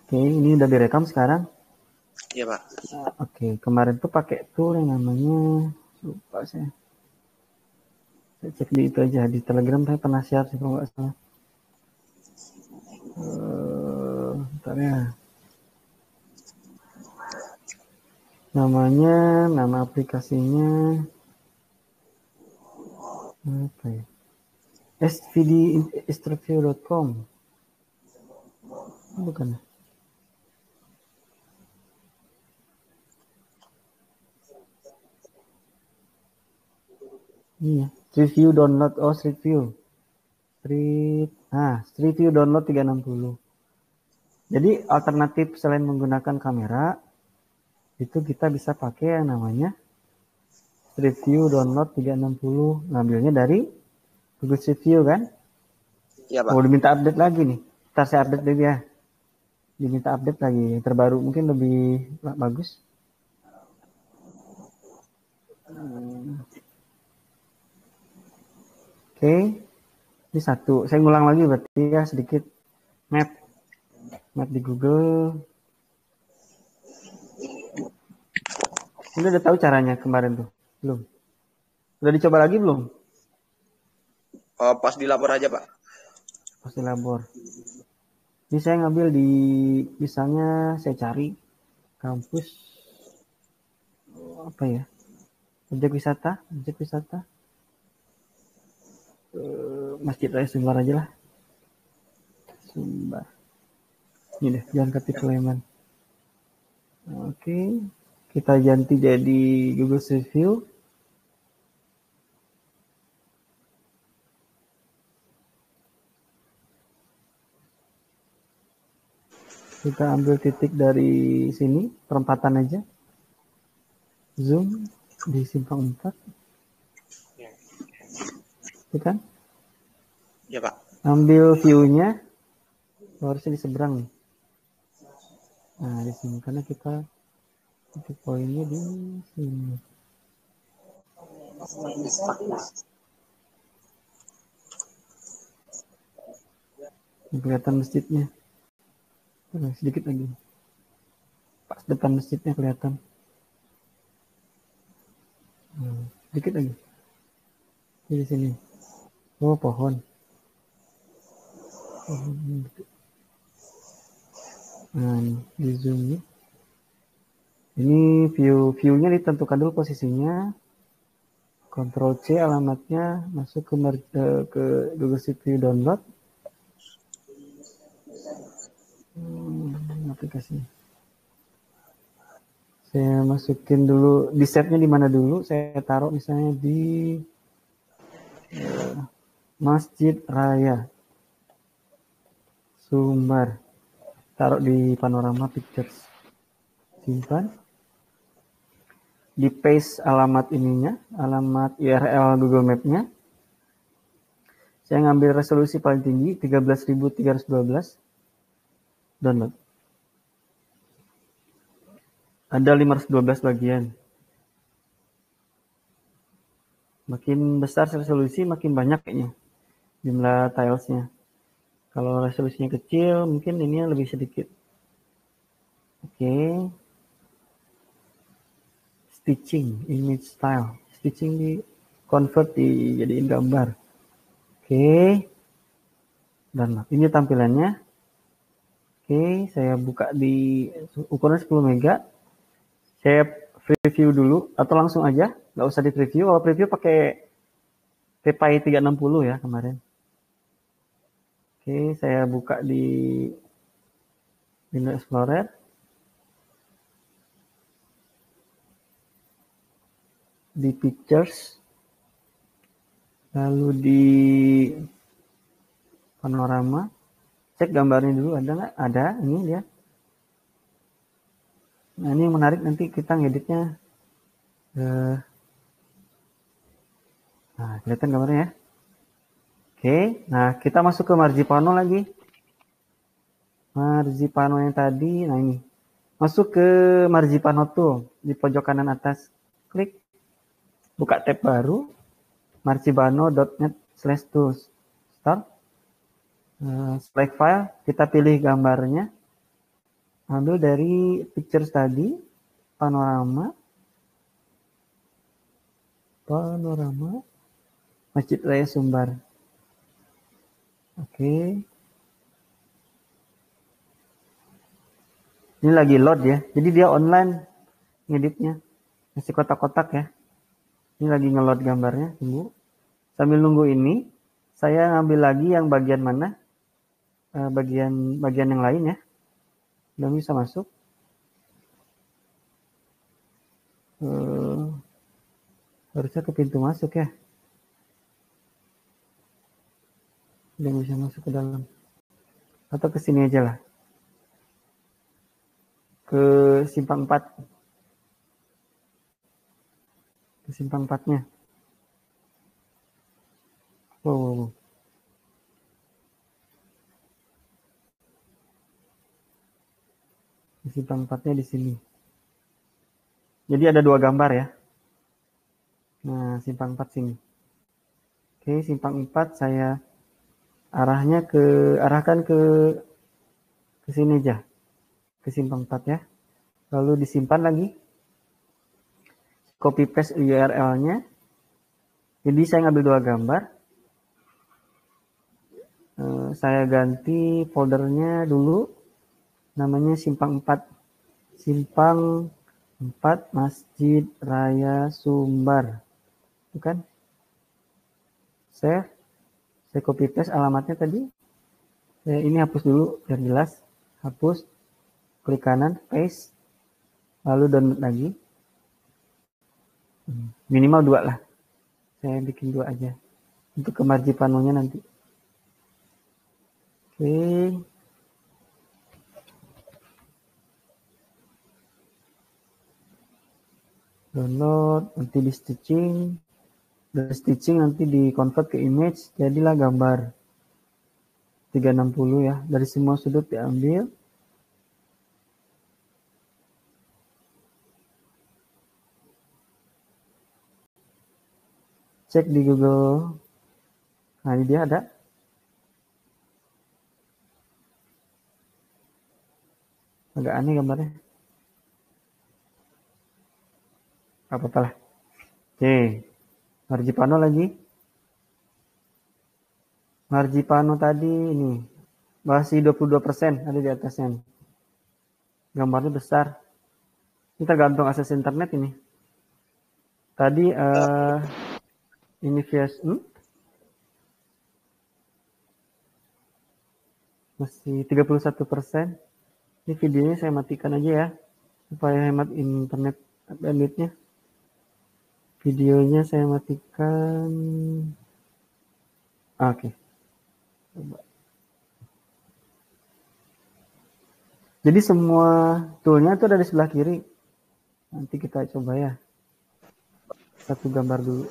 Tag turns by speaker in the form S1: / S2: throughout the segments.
S1: Oke, ini udah direkam sekarang.
S2: Iya, Pak.
S1: Oke, kemarin tuh pakai tool yang namanya, lupa saya. Saya cek di itu aja, di Telegram saya pernah share sih kalau nggak salah. Bentar ya. Namanya, nama aplikasinya apa ya? svdinstructure.com. Bukan. Ini ya. Street View download. Oh, Street View. Street View download 360. Jadi alternatif selain menggunakan kamera, itu kita bisa pakai yang namanya Street View download 360. Ngambilnya dari Google Street View kan?
S2: Iya, Pak.
S1: Oh, diminta update lagi nih. Ntar saya update dulu ya. Diminta update lagi. Yang terbaru mungkin lebih bagus. Oke. Ini satu. Saya ngulang lagi berarti ya sedikit. Map di Google. Ini udah tahu caranya kemarin tuh? Belum? Udah dicoba lagi belum?
S2: Pas di lapor aja, Pak.
S1: Pasti labor. Ini saya ngambil di, misalnya saya cari kampus apa ya? Objek wisata. Masjid Raya Sumbar aja lah. Sumbar. Ini deh, Jalan Kati Sleman. Oke, kita ganti jadi Google Street View. Kita ambil titik dari sini, perempatan aja. Zoom di simpang 4. Itu kan?
S2: Iya, Pak.
S1: Ambil view-nya, harusnya di seberang nih. Nah, di sini karena kita titik poinnya di sini. Ini kelihatan masjidnya. Sedikit lagi. Pas depan masjidnya kelihatan. Sedikit lagi. Di sini. Oh, pohon. Nah, di zoom nih. Ini view-nya ditentukan dulu posisinya. Ctrl C alamatnya masuk ke Google Street View download. Aplikasi. Saya masukin dulu di setnya di mana dulu. Saya taruh misalnya di Masjid Raya Sumbar. Taruh di panorama pictures. Simpan. Di paste alamat ininya, alamat URL Google Map-nya. Saya ngambil resolusi paling tinggi 13.312. Download. Ada 512 bagian. Makin besar resolusi, makin banyak kayaknya jumlah tilesnya. Kalau resolusinya kecil, mungkin ini lebih sedikit. Oke. Stitching, image style. Stitching di convert dijadiin gambar. Oke. Dan ini tampilannya. Oke, saya buka di ukuran 10 mega. Saya preview dulu atau langsung aja, nggak usah di preview. Kalau preview pakai PPI 360 ya kemarin. Oke, saya buka di Windows Explorer. Di Pictures. Lalu di Panorama. Cek gambarnya dulu, ada nggak? Ada, ini dia. Nah, ini yang menarik nanti kita ngeditnya. Nah, kelihatan gambarnya ya. Oke, nah kita masuk ke Margipano lagi. Margipano yang tadi, nah ini. Masuk ke Margipano tuh, di pojok kanan atas. Klik. Buka tab baru. margipano.net/tools. Start. Select file, kita pilih gambarnya. Ambil dari picture tadi, panorama, Masjid Raya Sumbar. Oke. Ini lagi load ya. Jadi dia online ngeditnya. Masih kotak-kotak ya. Ini lagi ngeload gambarnya. Tunggu. Sambil nunggu ini, saya ngambil lagi yang bagian mana? Bagian yang lain ya. Udah bisa masuk. Harusnya ke pintu masuk ya. Udah bisa masuk ke dalam. Atau ke sini aja lah. Ke simpang 4. Ke simpang 4-nya. Wow. Ke simpang 4-nya di sini. Jadi ada 2 gambar ya. Nah, simpang 4 sini. Oke, simpang 4 saya arahkan ke sini aja. Ke simpang 4 ya. Lalu disimpan lagi. Copy paste URL-nya. Jadi saya ngambil 2 gambar. Saya ganti foldernya dulu. Namanya simpang 4. Simpang 4 Masjid Raya Sumbar. Itu kan? Saya copy paste alamatnya tadi. Ini hapus dulu biar jelas. Hapus. Klik kanan, paste. Lalu download lagi. Minimal 2 lah. Saya bikin 2 aja. Untuk ke Marjipanonya nanti. Oke. Download, nanti di stitching. Dari stitching nanti di convert ke image. Jadilah gambar 360 ya. Dari semua sudut diambil. Cek di Google. Nah, ini dia ada. Agak aneh gambarnya. Apa-apa lah. Oke. Marjipano lagi. Marjipano tadi ini. Masih 22% ada di atasnya. Gambarnya besar. Ini tergantung akses internet ini. Tadi ini via masih 31%. Ini videonya saya matikan aja ya, supaya hemat internet bandwidthnya. Videonya saya matikan. Oke. Coba. Jadi semua toolnya itu ada di sebelah kiri. Nanti kita coba ya. Satu gambar dulu.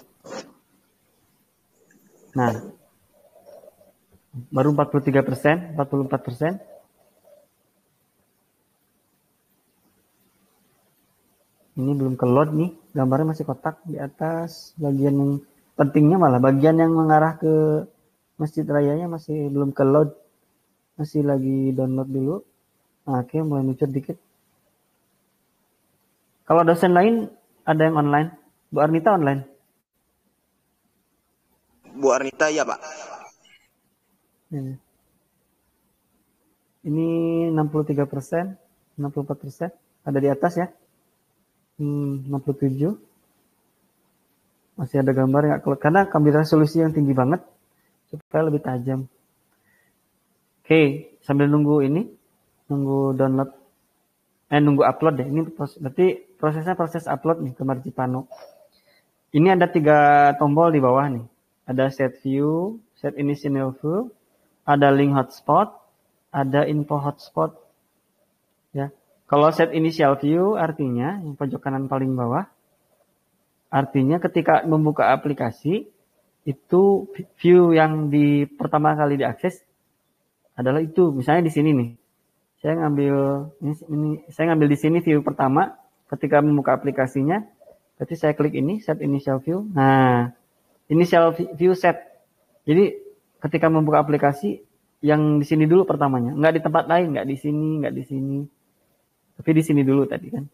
S1: Nah, baru 43%, 44%. Ini belum ke load nih, gambarnya masih kotak di atas. Bagian yang pentingnya malah bagian yang mengarah ke Masjid Rayanya masih belum ke load. Masih lagi download dulu. Nah, oke, mulai muncul dikit. Kalau dosen lain ada yang online? Bu Arnita online?
S2: Bu Arnita ya Pak.
S1: Ini 63%, 64%. Ada di atas ya. 67. Masih ada gambar yang karena ambil resolusi yang tinggi banget supaya lebih tajam. Oke, sambil nunggu ini, nunggu download, nunggu upload deh. Ini berarti prosesnya proses upload nih ke Marjipano. Ini ada 3 tombol di bawah nih. Ada set view, set initial view, ada link hotspot, ada info hotspot. Ya. Kalau set initial view artinya yang pojok kanan paling bawah, artinya ketika membuka aplikasi itu view yang di pertama kali diakses adalah itu. Misalnya di sini nih. Saya ngambil di sini view pertama ketika membuka aplikasinya. Berarti saya klik ini set initial view. Nah, initial view set. Jadi ketika membuka aplikasi yang di sini dulu pertamanya, nggak di tempat lain, nggak di sini, nggak di sini. Tapi di sini dulu tadi kan.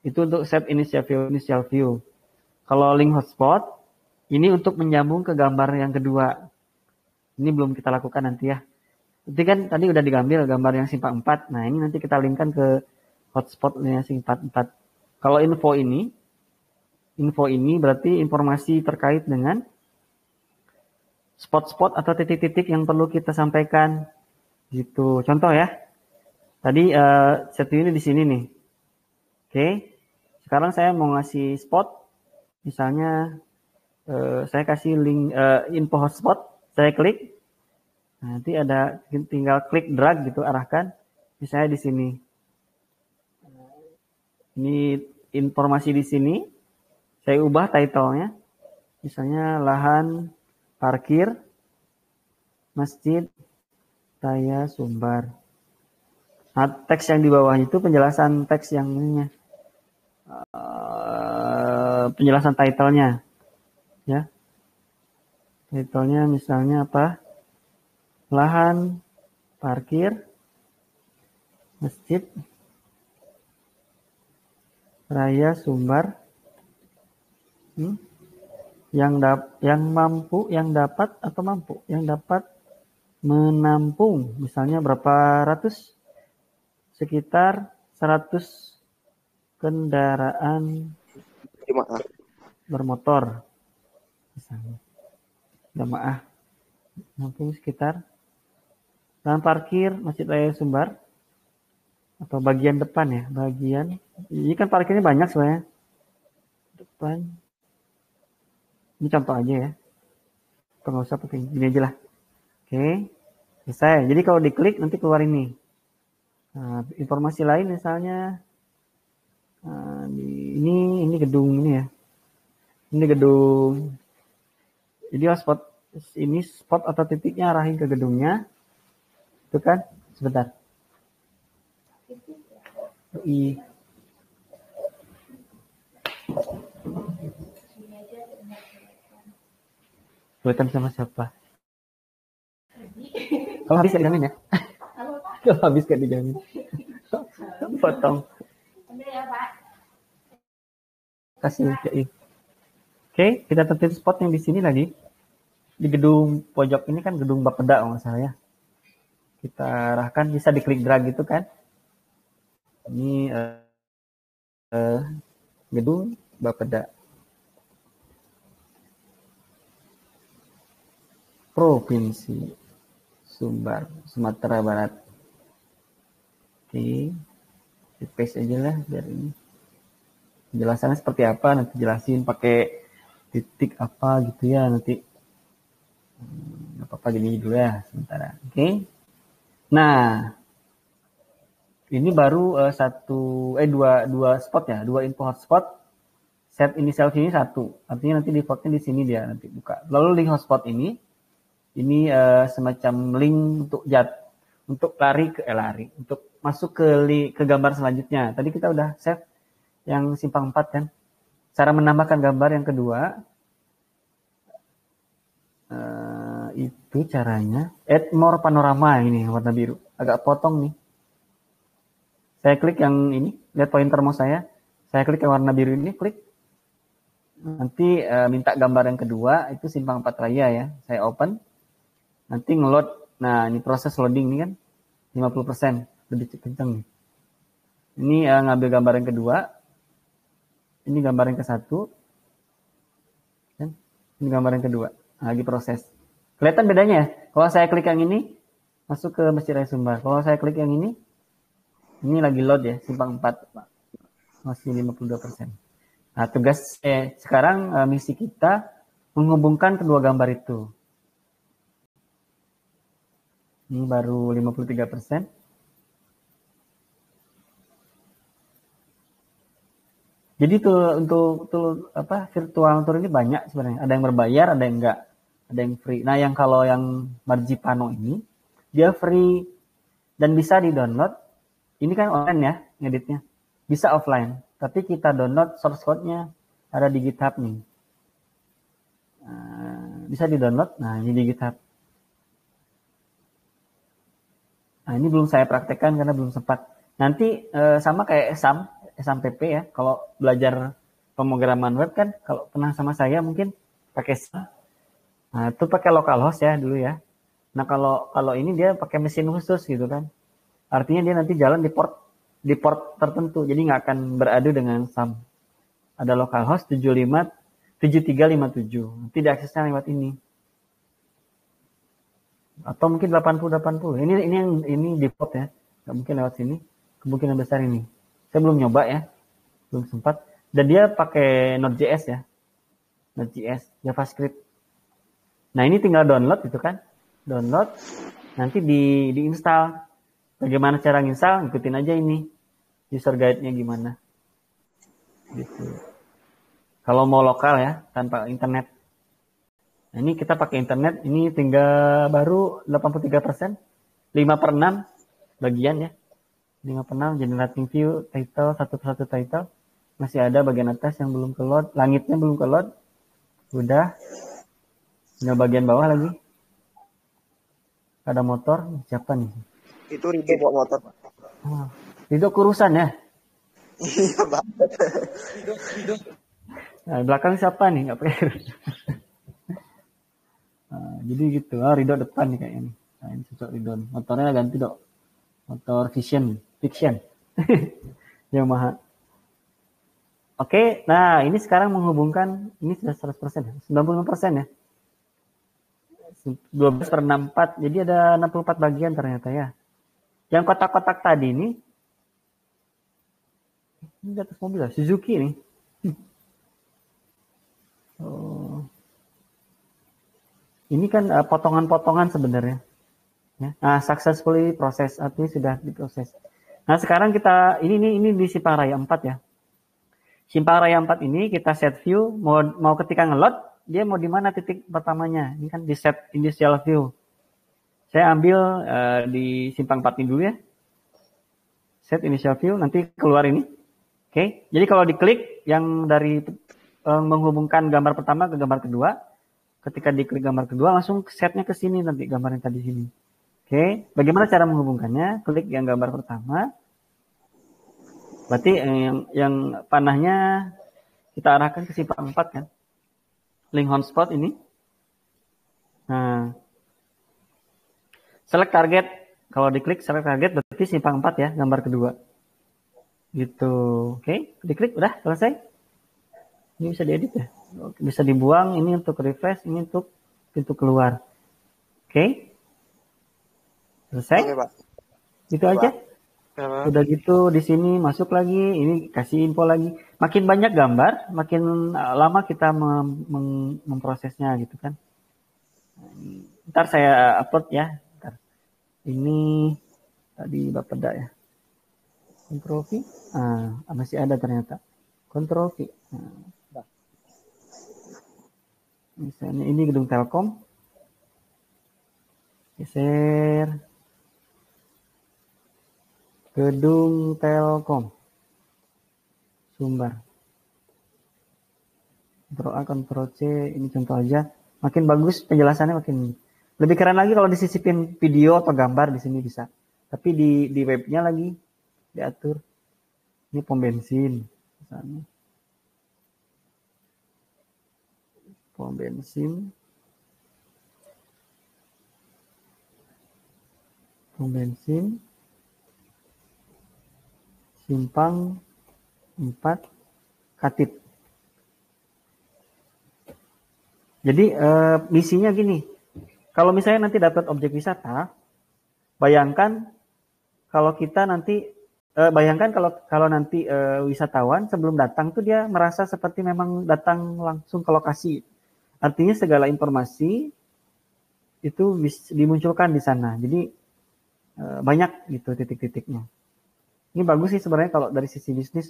S1: Itu untuk set initial view. Kalau link hotspot, ini untuk menyambung ke gambar yang kedua. Ini belum kita lakukan nanti ya. Nanti kan tadi udah diambil gambar yang simpang 4. Nah, ini nanti kita linkkan ke hotspotnya simpang 4. Kalau info ini berarti informasi terkait dengan spot-spot atau titik-titik yang perlu kita sampaikan. Gitu. Contoh ya. Tadi set ini di sini nih. Oke. Sekarang saya mau ngasih spot. Misalnya saya kasih link info hotspot. Saya klik. Nanti ada tinggal klik drag gitu, arahkan. Misalnya di sini. Ini informasi di sini. Saya ubah title-nya. Misalnya lahan parkir Masjid Raya Sumbar. Nah, teks yang di bawah itu penjelasan teks yang ininya. Penjelasan title-nya. Ya. Title-nya misalnya apa? Lahan parkir Masjid Raya Sumbar yang dapat menampung misalnya berapa ratus, sekitar 100 kendaraan bermotor misalnya jamaah menampung sekitar lahan parkir Masjid Raya Sumbar atau bagian depan ya, ini kan parkirnya banyak sebenarnya. Depan. Ini contoh aja ya. Nggak usah pakai ini aja lah. Oke. Selesai. Jadi kalau diklik nanti keluar ini. Nah, informasi lain misalnya ini gedung ini ya. Ini gedung. Jadi ini spot atau titiknya arahin ke gedungnya. Itu kan? Sebentar. Kelihatan sama siapa? Kalau habis gak dijamin ya? Kalau habis gak dijamin. Potong. Kasih ya. Oke, kita tentuin spot yang di sini lagi. Di gedung pojok ini kan gedung Bapeda kalau nggak salah ya. Kita arahkan, bisa diklik drag gitu kan. Ini gedung Bapeda. Provinsi Sumbar, Sumatera Barat. Oke. Di paste aja lah biar ini. Penjelasannya seperti apa, nanti jelasin pakai titik apa gitu ya nanti. Nggak apa-apa gini dulu ya sementara. Oke. Nah, ini baru dua spot ya, 2 info hotspot. Set initial ini 1. Artinya nanti defaultnya di sini dia nanti buka. Lalu link hotspot ini semacam link untuk untuk masuk ke gambar selanjutnya. Tadi kita udah save yang simpang 4 kan. Cara menambahkan gambar yang kedua itu caranya add more panorama ini warna biru. Agak potong nih. Saya klik yang ini, lihat pointer mouse saya. Saya klik yang warna biru ini, klik. Nanti minta gambar yang kedua, itu simpang 4 raya ya. Saya open. Nanti ngeload. Nah, ini proses loading ini kan 50%. Lebih kenceng nih. Ini ngambil gambar yang kedua. Ini gambar yang ke-1. Ini gambar yang kedua. Lagi proses. Kelihatan bedanya ya? Kalau saya klik yang ini, masuk ke Masjid Raya Sumbar. Kalau saya klik yang ini lagi load ya, simpang 4. Masih 52%. Nah, tugas sekarang misi kita menghubungkan kedua gambar itu. Ini baru 53%. Jadi untuk virtual tour ini banyak sebenarnya. Ada yang berbayar, ada yang enggak. Ada yang free. Nah, kalau yang Marjipano ini dia free dan bisa di-download. Ini kan online ya ngeditnya. Bisa offline, tapi kita download source code-nya ada di GitHub nih. Bisa di-download. Nah, ini di GitHub. Nah, ini belum saya praktekkan karena belum sempat. Nanti sama kayak SAMPP ya. Kalau belajar pemrograman web kan, kalau pernah sama saya mungkin pakai SAM. Nah, itu pakai localhost ya dulu ya. Nah, kalau ini dia pakai mesin khusus gitu kan. Artinya dia nanti jalan di port tertentu. Jadi nggak akan beradu dengan SAM. Ada localhost 7357. Nanti diaksesnya lewat ini. Atau mungkin 8080. Ini default ya. Nggak mungkin lewat sini. Kemungkinan besar ini. Saya belum nyoba ya. Belum sempat. Dan dia pakai Node.js ya. Node.js, JavaScript. Nah, ini tinggal download gitu kan. Download. Nanti diinstal. Bagaimana cara nginstal? Ikutin aja ini. User guide-nya gimana. Gitu. Kalau mau lokal ya, tanpa internet. Nah, ini kita pakai internet. Ini tinggal baru 83%. 5/6 bagian ya. 5/6 generating view, title, satu persatu title. Masih ada bagian atas yang belum ke load. Langitnya belum ke load. Udah. Tinggal bagian bawah lagi. Ada motor. Siapa nih?
S2: Itu Ridho bawa motor, Pak.
S1: Oh, Ridho kurusan ya?
S2: Iya, Pak.
S1: Nah, belakang siapa nih? Nggak pakai. Nah, jadi gitu. Ridho depan nih kayaknya nih. Nah, ini cocok Ridho. Motornya ganti dok. Motor fiction. Yamaha. Oke, nah ini sekarang menghubungkan, ini sudah 100% ya, 95% ya. 12/64, jadi ada 64 bagian ternyata ya. Yang kotak-kotak tadi ini di atas mobil lah, Suzuki nih. Oh. Ini kan potongan-potongan sebenarnya. Ya. Nah, successfully proses, artinya sudah diproses. Nah, sekarang kita, ini di Simpang Raya 4 ya. Simpang Raya 4 ini kita set view, mau ketika nge-load, dia mau di mana titik pertamanya. Ini kan di set initial view. Saya ambil di Simpang 4 ini dulu ya. Set initial view, nanti keluar ini. Oke, jadi kalau diklik yang dari menghubungkan gambar pertama ke gambar kedua, ketika diklik gambar kedua langsung setnya ke sini nanti gambarnya tadi sini. Oke, bagaimana cara menghubungkannya? Klik yang gambar pertama. Berarti yang panahnya kita arahkan ke Simpang 4 kan. Link hotspot ini. Nah, select target. Kalau diklik select target berarti Simpang 4 ya, gambar kedua. Gitu. Oke, diklik udah selesai. Ini bisa diedit ya. Bisa dibuang, ini untuk refresh, ini untuk pintu keluar. Oke. Selesai?
S2: Oke, Pak.
S1: Gitu aja. Udah gitu di sini masuk lagi, ini kasih info lagi. Makin banyak gambar, makin lama kita memprosesnya gitu kan. Ntar saya upload ya. Ntar. Ini tadi Bapeda ya. Ctrl V. Masih ada ternyata. Ctrl V. Misalnya ini gedung Telkom. Geser. Gedung Telkom. Sumbar. Ctrl A, Ctrl C. Ini contoh aja. Makin bagus penjelasannya, makin lebih keren lagi kalau disisipin video atau gambar di sini bisa. Tapi di webnya lagi diatur. Ini pom bensin. Misalnya. Pom bensin. Pom bensin. Simpang 4 Katip. Jadi misinya gini. Kalau misalnya nanti dapat objek wisata, bayangkan kalau kita nanti kalau nanti wisatawan sebelum datang tuh dia merasa seperti memang datang langsung ke lokasi. Artinya segala informasi itu dimunculkan di sana. Jadi banyak gitu titik-titiknya. Ini bagus sih sebenarnya kalau dari sisi bisnis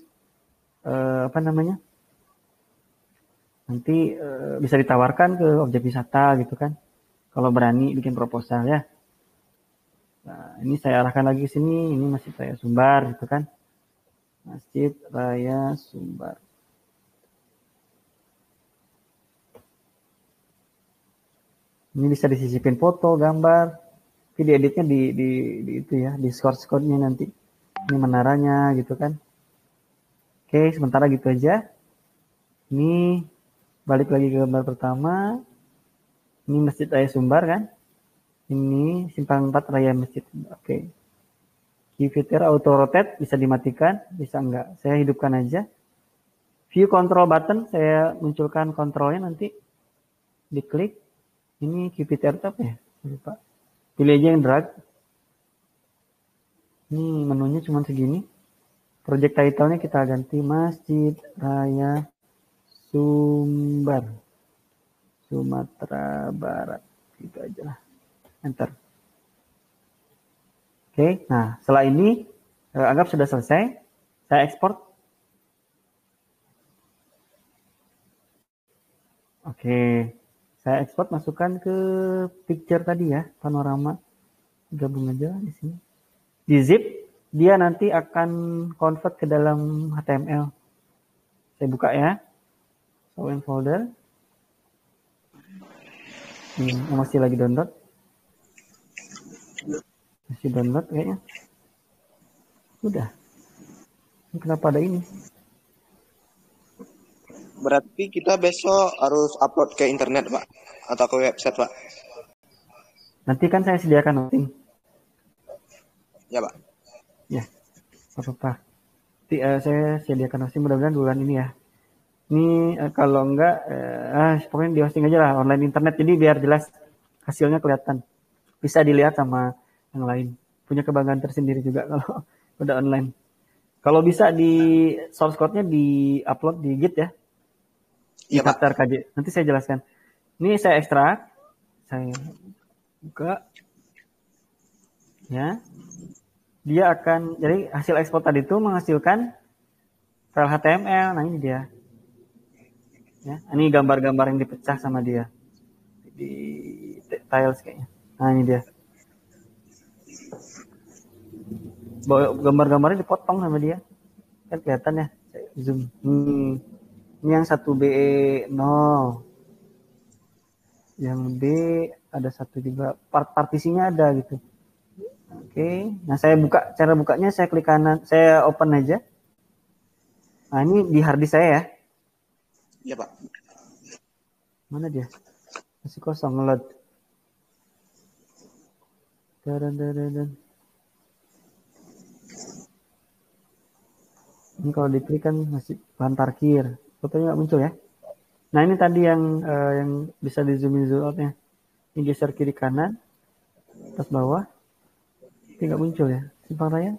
S1: nanti bisa ditawarkan ke objek wisata gitu kan. Kalau berani bikin proposal ya. Nah, ini saya arahkan lagi ke sini, ini Masjid Raya Sumbar gitu kan. Masjid Raya Sumbar. Ini bisa disisipin foto, gambar. Tapi dieditnya di itu ya, di score-nya nanti. Ini menaranya gitu kan. Oke, sementara gitu aja. Ini balik lagi ke gambar pertama. Ini Masjid Raya Sumbar kan. Ini simpang 4 Raya Masjid. Oke. Keyfeature auto rotate bisa dimatikan, bisa enggak. Saya hidupkan aja. View control button, saya munculkan kontrolnya nanti. Diklik. Ini keyfeature apa ya? Lupa. Pilih aja yang drag. Ini menunya cuma segini. Project title-nya kita ganti Masjid Raya Sumbar, Sumatera Barat. Gitu aja lah. Enter. Oke, nah setelah ini anggap sudah selesai. Saya ekspor. Oke, saya ekspor masukkan ke picture tadi ya, panorama. Gabung aja di sini. Di zip, dia nanti akan convert ke dalam HTML. Saya buka ya. Show in folder. Masih lagi download. Masih download kayaknya. Udah. Ini kenapa ada ini?
S2: Berarti kita besok harus upload ke internet, Pak, atau ke website, Pak?
S1: Nanti kan saya sediakan hosting.
S2: Ya, Pak.
S1: Ya, apa-apa. Saya sediakan hosting mudah-mudahan bulan ini ya. Ini kalau enggak, pokoknya di hosting aja lah, online internet. Jadi biar jelas hasilnya kelihatan. Bisa dilihat sama yang lain. Punya kebanggaan tersendiri juga kalau udah online. Kalau bisa di source code-nya di-upload di Git ya. Di
S2: Iya, Pak.
S1: chapter KJ. Nanti saya jelaskan. Ini saya ekstrak. Saya buka. Ya. Dia akan, jadi hasil ekspor tadi itu menghasilkan file HTML. Nah ini dia. Ya, ini gambar-gambar yang dipecah sama dia. Di tiles kayaknya. Nah ini dia. Gambar-gambarnya dipotong sama dia. Kan kelihatan ya. Saya zoom. Ini yang 1BE 0. Yang B ada satu juga. Partisinya ada gitu. Oke. Nah saya buka. Cara bukanya saya klik kanan. Saya open aja. Nah ini di hard disk saya ya.
S2: Iya, Pak.
S1: Mana dia? Masih kosong ngeload. Dan. Ini kalau diklik kan masih bahan parkir. Fotonya nggak muncul ya. Nah ini tadi yang bisa di zoom in zoom outnya. Ini geser kiri kanan, atas bawah. Ini nggak muncul ya. Simpang Raya.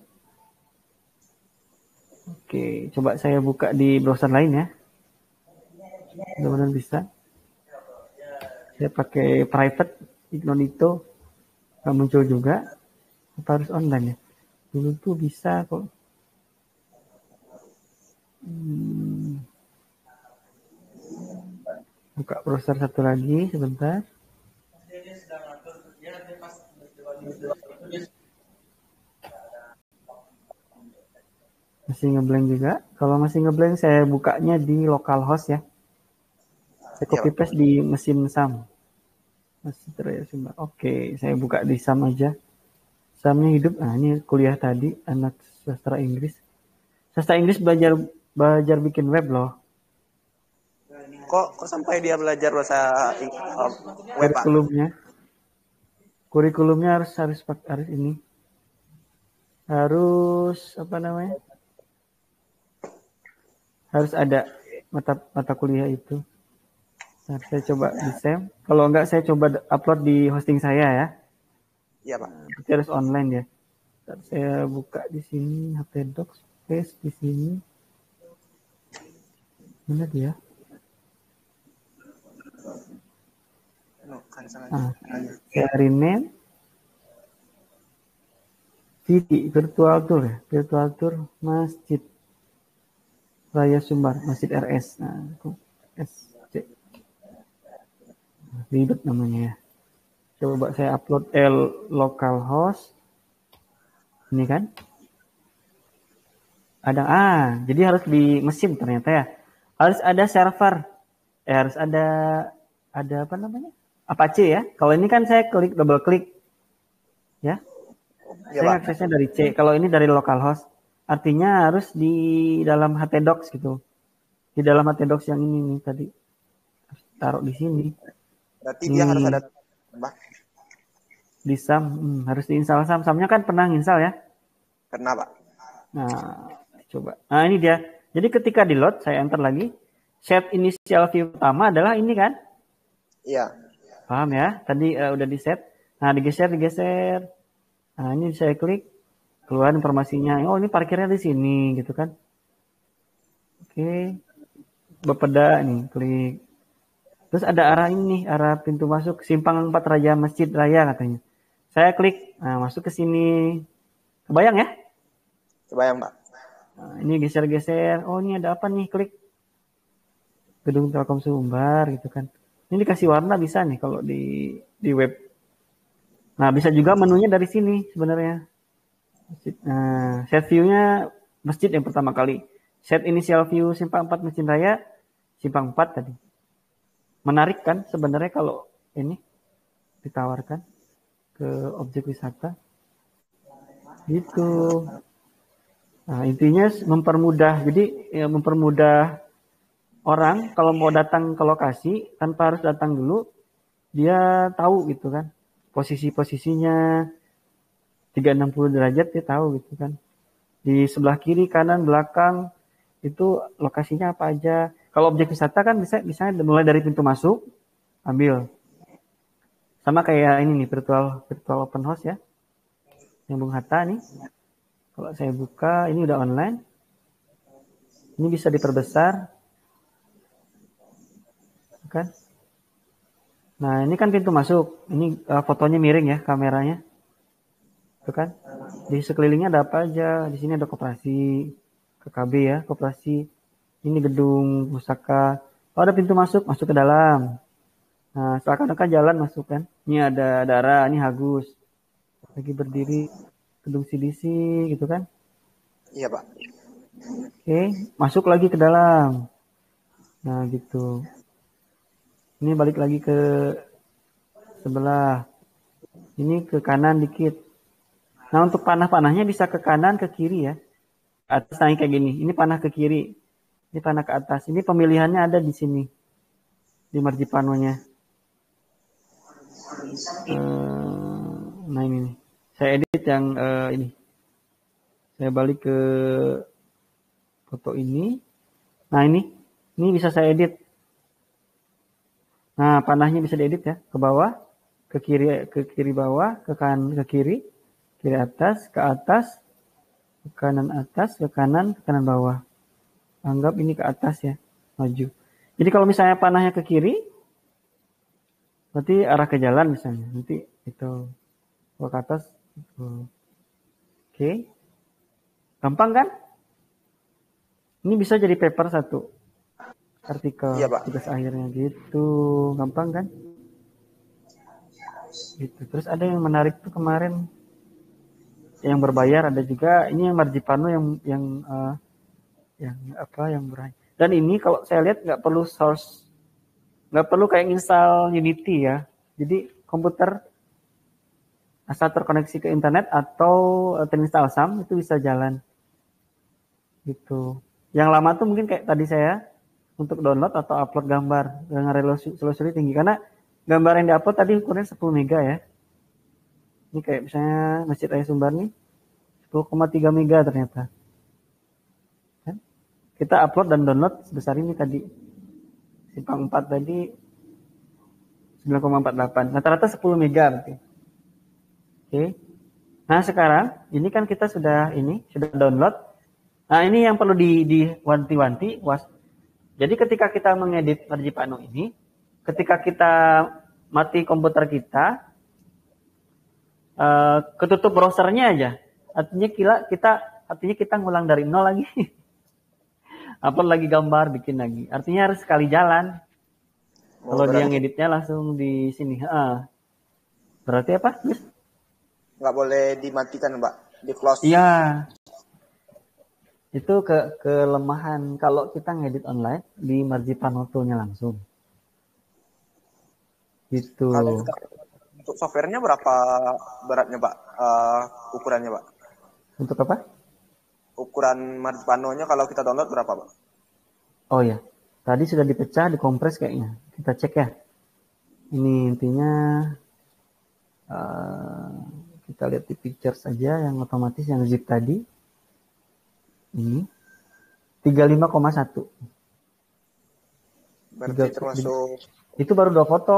S1: Oke, coba saya buka di browser lain ya. Mudah-mudahan bisa. Saya pakai private, Incognito. Nggak muncul juga. Apa harus online ya? Dulu tuh bisa kok. Buka browser satu lagi sebentar. Masih ngeblank juga. Kalau masih ngeblank saya bukanya di localhost ya. Saya copy paste di mesin SAM. Masih Raya Sumbar. Oke, saya buka di SAM aja. SAM-nya hidup. Nah, ini kuliah tadi anak sastra Inggris. Sastra Inggris belajar bikin web loh.
S2: Kok sampai dia belajar bahasa web, Pak?
S1: Kurikulumnya harus ini. Harus apa namanya? Harus ada mata kuliah itu. Nah, saya coba di save. Kalau enggak saya coba upload di hosting saya ya.
S2: Iya, Pak.
S1: Berarti harus online ya. Saya buka di sini HP Docs, paste di sini. Mana dia? Saya rename. Virtual tour ya. Virtual tour Masjid Raya Sumbar, Masjid RS. Nah, SC. Ribet namanya ya. Coba saya upload localhost. Ini kan. Jadi harus di mesin ternyata ya. Harus ada server. Harus ada apa namanya? Apache ya. Kalau ini kan saya double klik. Ya. Saya aksesnya dari C. Kalau ini dari localhost. Artinya harus di dalam htdocs gitu. Di dalam htdocs yang ini nih tadi. Harus taruh di sini.
S2: Berarti dia harus
S1: Nih,
S2: ada, Mbak.
S1: di SAM. Harus diinstal SAM. SAM-nya kan pernah install ya.
S2: Karena, Pak.
S1: Nah, coba. Nah, ini dia. Jadi ketika di load, saya enter lagi. Set initial view pertama adalah ini kan.
S2: Iya.
S1: Paham ya? Tadi udah di set. Nah, digeser. Nah, ini saya klik. Keluar informasinya. Oh, ini parkirnya di sini gitu kan. Oke. Bapeda nih, klik. Terus ada arah ini, arah pintu masuk Simpang 4 Raja Masjid Raya katanya. Saya klik, nah masuk ke sini. Kebayang ya?
S2: Kebayang, Pak.
S1: Nah, ini geser-geser. Oh, ini ada apa nih? Klik Gedung Telkom Sumbar gitu kan. Ini dikasih warna bisa nih kalau di web. Nah, bisa juga menunya dari sini sebenarnya. Nah, set view-nya masjid yang pertama kali. Set initial view Simpang 4 Masjid Raya, Simpang 4 tadi. Menarik kan sebenarnya kalau ini ditawarkan ke objek wisata. Gitu. Nah, intinya mempermudah. Jadi ya, mempermudah orang kalau mau datang ke lokasi tanpa harus datang dulu, dia tahu gitu kan. Posisi-posisinya 360 derajat dia tahu gitu kan. Di sebelah kiri, kanan, belakang itu lokasinya apa aja. Kalau objek wisata kan bisa misalnya mulai dari pintu masuk, ambil. Sama kayak ini nih virtual open house ya. Yang Bung Hatta nih. Kalau saya buka, ini udah online. Ini bisa diperbesar. Kan? Nah, ini kan pintu masuk. Ini fotonya miring ya, kameranya. Itu kan? Di sekelilingnya ada apa aja. Di sini ada koperasi, KKB ya, koperasi. Ini gedung pusaka. Oh, ada pintu masuk ke dalam. Nah, seakan-akan jalan masuk kan. Ini ada Dara, ini Agus. Lagi berdiri gedung CDC gitu kan.
S2: Iya, Pak.
S1: Oke, masuk lagi ke dalam. Nah, gitu. Ini balik lagi ke sebelah. Ini ke kanan dikit. Nah, untuk panah-panahnya bisa ke kanan, ke kiri ya. Atas naik kayak gini. Ini panah ke kiri. Ini panah ke atas. Ini pemilihannya ada di sini. Di margipanonya. Nah, ini nih. Saya edit yang ini. Saya balik ke foto ini. Nah, ini bisa saya edit. Nah, panahnya bisa diedit ya, ke bawah, ke kiri bawah, ke kanan ke kiri atas, ke kanan atas, ke kanan bawah. Anggap ini ke atas ya, maju. Jadi kalau misalnya panahnya ke kiri, berarti arah ke jalan misalnya. Nanti itu ke atas. Oke. Gampang kan? Ini bisa jadi paper satu. Artikel
S2: Iya, Pak.
S1: tugas akhirnya gitu. Gampang kan? Gitu. Terus ada yang menarik tuh kemarin yang berbayar, ada juga ini yang Margipano yang berbayar. Dan ini kalau saya lihat nggak perlu source, nggak perlu kayak install Unity ya. Jadi komputer asal terkoneksi ke internet atau terinstall SAM itu bisa jalan. Gitu. Yang lama tuh mungkin kayak tadi saya untuk download atau upload gambar dengan resolusi tinggi karena gambar yang diupload tadi ukurannya 10 mega ya. Ini kayak misalnya Masjid Raya Sumbar nih 10,3 mega ternyata. Kan? Kita upload dan download sebesar ini tadi. Simpang 4 tadi 9,48. Rata-rata 10 mega berarti. Oke. Nah, sekarang ini kan kita sudah download. Nah, ini yang perlu diwanti-wanti. Jadi ketika kita mengedit Margipano ini, ketika kita mati komputer kita, ketutup browsernya aja. Artinya kita ngulang dari nol lagi. Upload lagi gambar, bikin lagi. Artinya harus sekali jalan. Kalau dia ngeditnya langsung di sini. Berarti apa?
S2: Nggak boleh dimatikan, Pak. Di close.
S1: Iya. Itu kelemahan kalau kita ngedit online di Margipano-nya langsung. Gitu.
S2: Untuk softwarenya berapa beratnya, Pak? Ukurannya, Pak?
S1: Untuk apa?
S2: ukuran Panonya kalau kita download berapa, Pak?
S1: Oh ya, tadi sudah dipecah, dikompres kayaknya. Kita cek ya. Ini intinya kita lihat di picture saja yang otomatis yang zip tadi. Ini 35,1.
S2: Berarti termasuk
S1: itu baru 2 foto.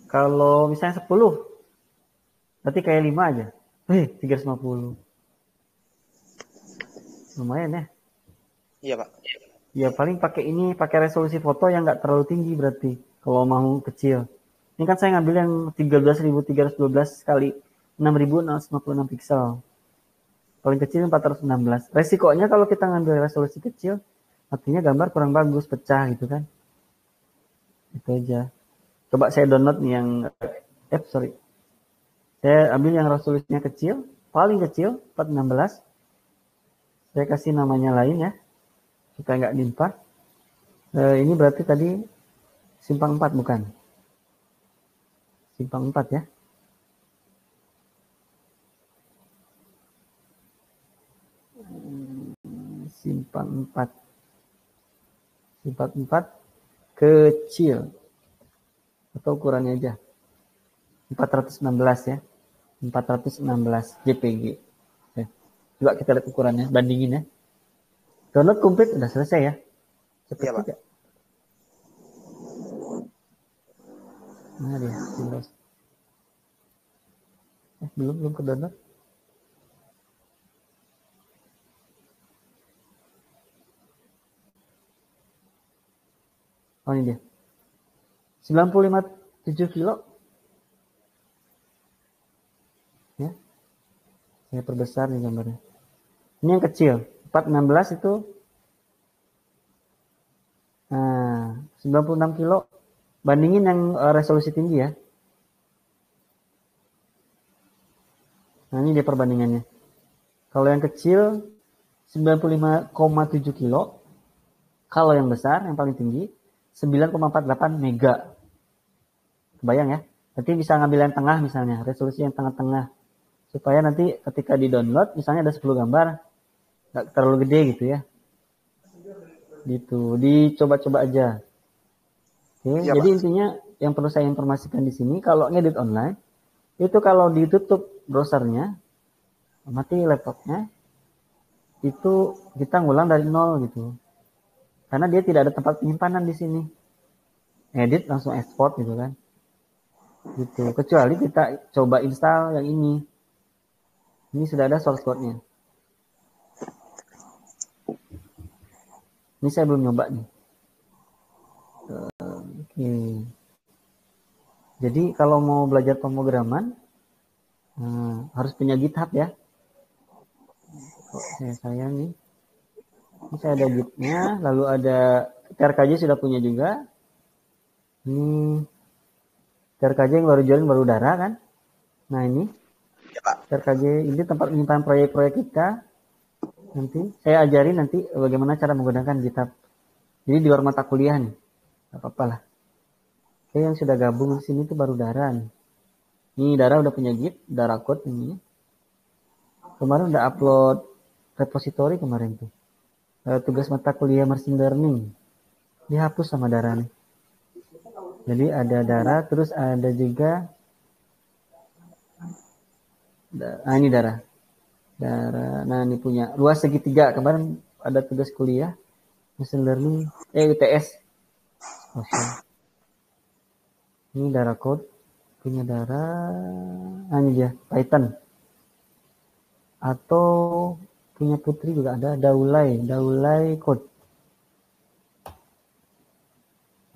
S1: Kalau misalnya 10, berarti kayak 5 aja. 350. Lumayan ya.
S2: Iya, Pak.
S1: Ya paling pakai resolusi foto yang nggak terlalu tinggi berarti. Kalau mau kecil. Ini kan saya ngambil yang 13.312 kali 6.656 pixel. Paling kecil 416. Resikonya kalau kita ngambil resolusi kecil, artinya gambar kurang bagus, pecah gitu kan. Itu aja. Coba saya download nih yang saya ambil yang resolusinya kecil, paling kecil 416. Saya kasih namanya lain ya, supaya nggak nimpa. Ini berarti tadi simpang 4 bukan? Simpang 4 ya. Simpang 4. Simpang 4 kecil. Atau ukurannya aja. 416 ya. 416 JPG. Oke. Coba kita lihat ukurannya, bandingin ya. Download komplit udah selesai ya. Cepet
S2: Iya, Pak.
S1: juga. Mana dia? Windows. Belum ke download. Oh ini dia. 95,7 kilo. Ya. Saya perbesar nih gambarnya. Ini yang kecil. 416 itu 96 kilo. Bandingin yang resolusi tinggi ya. Nah ini dia perbandingannya. Kalau yang kecil 95,7 kilo. Kalau yang besar, yang paling tinggi 9,48 mega. Kebayang ya? Nanti bisa ngambil yang tengah misalnya, resolusi yang tengah-tengah. Supaya nanti ketika di-download, misalnya ada 10 gambar, nggak terlalu gede gitu ya. Gitu, dicoba-coba aja. Oke,
S2: Iya,
S1: jadi
S2: Pak.
S1: intinya yang perlu saya informasikan di sini, kalau ngedit online, itu kalau ditutup browsernya, mati laptopnya, itu kita ngulang dari nol gitu. Karena dia tidak ada tempat penyimpanan di sini. Edit langsung export gitu kan. Gitu. Kecuali kita coba install yang ini. Ini sudah ada source code-nya. Ini saya belum nyoba nih. Oke. Jadi kalau mau belajar pemrograman harus punya GitHub ya. Saya nih. Ini saya ada Git-nya, lalu ada TRKJ sudah punya juga. Ini TRKJ yang baru join baru Dara kan. Nah ini
S2: Ya, Pak.
S1: TRKJ ini tempat penyimpanan proyek-proyek kita. Nanti saya ajarin nanti bagaimana cara menggunakan GitHub. Jadi di luar mata kuliah nih. Gak apa-apa lah. Oke, yang sudah gabung di sini tuh baru Dara nih. Ini Dara udah punya Git, Dara Code ini. Kemarin udah upload repository kemarin tuh. Tugas mata kuliah machine learning. Dihapus sama Dara nih. Jadi ada Dara, terus ada juga ini Dara. Nah ini punya luas segitiga. Kemarin ada tugas kuliah machine learning, UTS. Ini Dara Code, punya Dara. Ini dia Python. Atau punya Putri juga ada Daulay Code.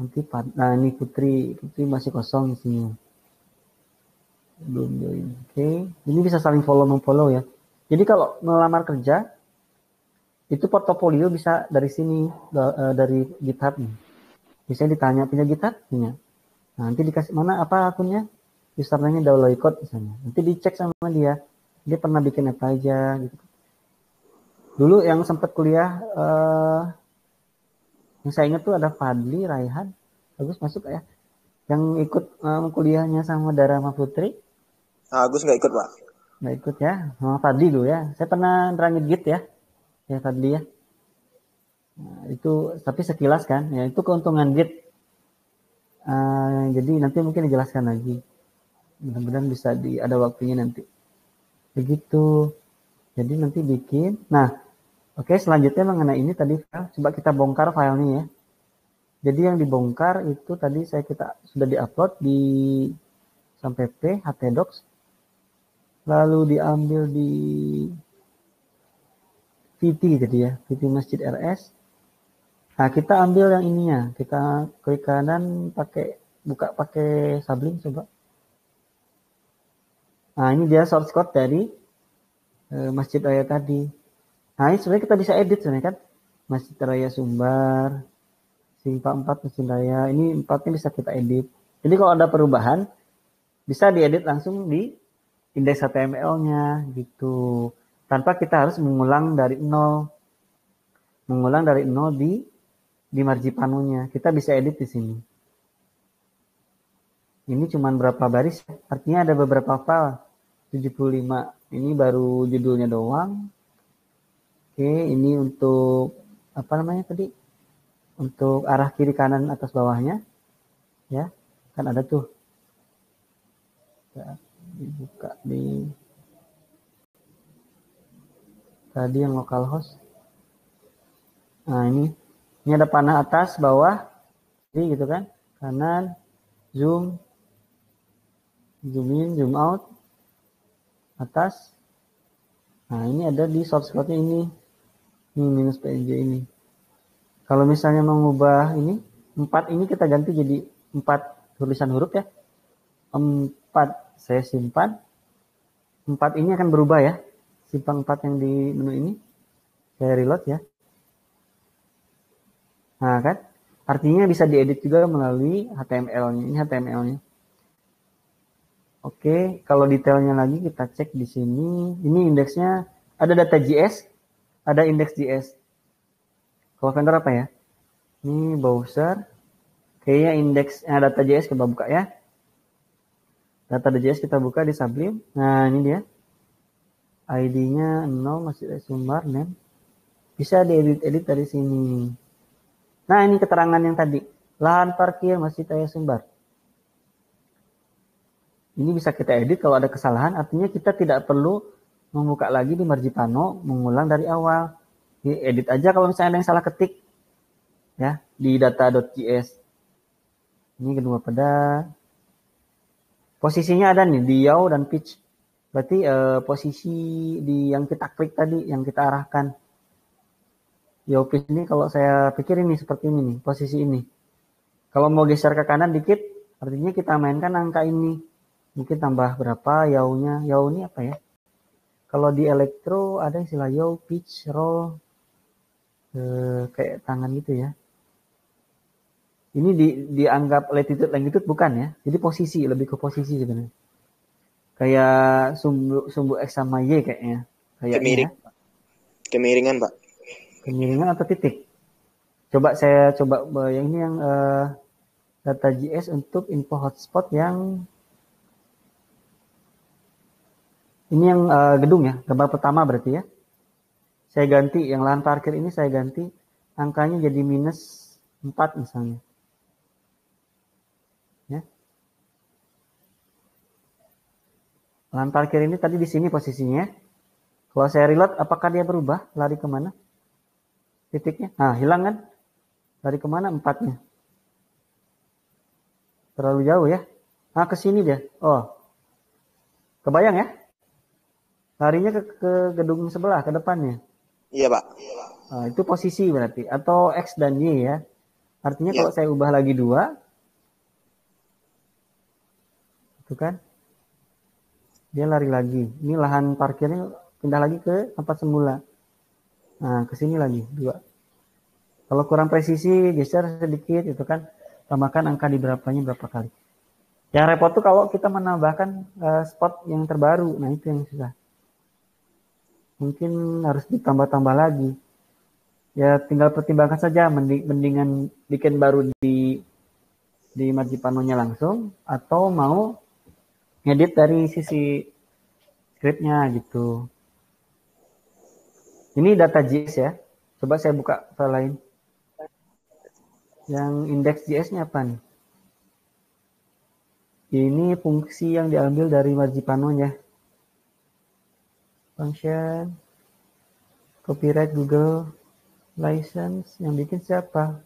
S1: Nanti ini Putri masih kosong di sini. Belum join. Oke, ini bisa saling follow ya. Jadi kalau melamar kerja itu portofolio bisa dari sini, dari GitHub nih. Bisa ditanya punya GitHub punya. Nah, nanti dikasih mana apa akunnya, username-nya Daulay Code misalnya. Nanti dicek sama dia pernah bikin apa aja gitu. Dulu yang sempat kuliah yang saya ingat tuh ada Fadli, Raihan, Agus masuk ya. Yang ikut kuliahnya sama Dara sama Putri.
S2: Agus nggak ikut, Pak.
S1: nggak ikut ya, sama Fadli dulu ya. Saya pernah nerangin Git ya, ya Fadli ya. Nah, itu tapi sekilas kan, ya itu keuntungan Git. Jadi nanti mungkin dijelaskan lagi. Mudah-mudahan bisa ada waktunya nanti. Begitu. Jadi nanti bikin. Nah, oke, selanjutnya mengenai ini tadi coba kita bongkar filenya ya. Jadi yang dibongkar itu tadi kita sudah diupload di sampai htdocs, lalu diambil di VT jadi ya, VT Masjid RS. Nah, kita ambil yang ininya, kita klik kanan buka pakai Sublime coba. Nah, ini dia source code dari Masjid Raya tadi. Nah, ini sebenarnya kita bisa edit sebenarnya kan. Masjid Raya Sumbar, Simpang 4 Masjid Raya, ini 4-nya bisa kita edit. Jadi kalau ada perubahan, bisa diedit langsung di indeks HTML-nya gitu. Tanpa kita harus mengulang dari nol. Mengulang dari nol di Margipano-nya. Kita bisa edit di sini. Ini cuma berapa baris, artinya ada beberapa file. 75. Ini baru judulnya doang. Oke, ini untuk apa namanya tadi? Untuk arah kiri kanan atas bawahnya. Ya, kan ada tuh. Ya, dibuka di tadi yang localhost. Nah, ini ada panah atas, bawah, kiri gitu kan. Kanan, zoom in, zoom out, atas. Nah, ini ada di source code-nya ini minus PNG ini. Kalau misalnya mengubah ini, 4 ini kita ganti jadi 4 tulisan huruf ya. 4 saya simpan. 4 ini akan berubah ya. Simpan 4 yang di menu ini. Saya reload ya. Nah kan, artinya bisa diedit juga melalui HTML-nya. Ini HTML-nya. Oke, kalau detailnya lagi kita cek di sini. Ini indeksnya ada data.js, ada index.js. Kalau vendor apa ya? Ini browser. Kayaknya indeksnya data.js coba buka ya. Data.js kita buka di Sublime. Nah, ini dia. ID-nya 0 masih ada sumber name. Bisa diedit-edit dari sini. Nah, ini keterangan yang tadi. Lahan parkir masih Raya Sumbar. Ini bisa kita edit kalau ada kesalahan, artinya kita tidak perlu membuka lagi di Margipano, mengulang dari awal. Edit aja kalau misalnya ada yang salah ketik ya di data.js. Ini kedua pada posisinya ada nih di yaw dan pitch. Berarti posisi di yang kita klik tadi, yang kita arahkan. Yaw pitch ini kalau saya pikir ini seperti ini nih, posisi ini. Kalau mau geser ke kanan dikit, artinya kita mainkan angka ini. Mungkin tambah berapa yaw-nya. Yaw ini apa ya? Kalau di elektro ada istilah yaw, pitch, roll. Kayak tangan gitu ya. Ini dianggap latitude longitude bukan ya. Jadi posisi, lebih ke posisi sebenarnya. Kayak sumbu X sama Y kayaknya. Kayaknya ya.
S2: Kemiringan, Pak.
S1: Kemiringan atau titik? Saya coba yang ini yang data.js untuk info hotspot yang ini yang gedung ya, gambar pertama berarti ya. Saya ganti, yang lahan parkir ini saya ganti, angkanya jadi minus 4 misalnya. Ya. Lahan parkir ini tadi di sini posisinya. Kalau saya reload, apakah dia berubah? Lari kemana? Titiknya. Nah, hilang kan? Lari kemana? 4-nya. Terlalu jauh ya. Nah, ke sini dia. Oh. Kebayang ya? Larinya ke gedung sebelah, ke depannya.
S2: Iya, Pak.
S1: Nah, itu posisi berarti. Atau X dan Y ya. Artinya kalau saya ubah lagi 2. Itu kan. Dia lari lagi. Ini lahan parkirnya pindah lagi ke tempat semula. Nah, ke sini lagi 2. Kalau kurang presisi, geser sedikit itu kan. Tambahkan angka di berapanya berapa kali. Yang repot tuh kalau kita menambahkan spot yang terbaru. Nah, itu yang susah. Mungkin harus ditambah-tambah lagi. Ya tinggal pertimbangkan saja, mendingan bikin baru di Margipano-nya langsung, atau mau ngedit dari sisi scriptnya gitu. Ini data.js ya. Coba saya buka file lain. Yang index.js-nya apa nih? Ini fungsi yang diambil dari Margipano-nya. Function, copyright Google, license, yang bikin siapa?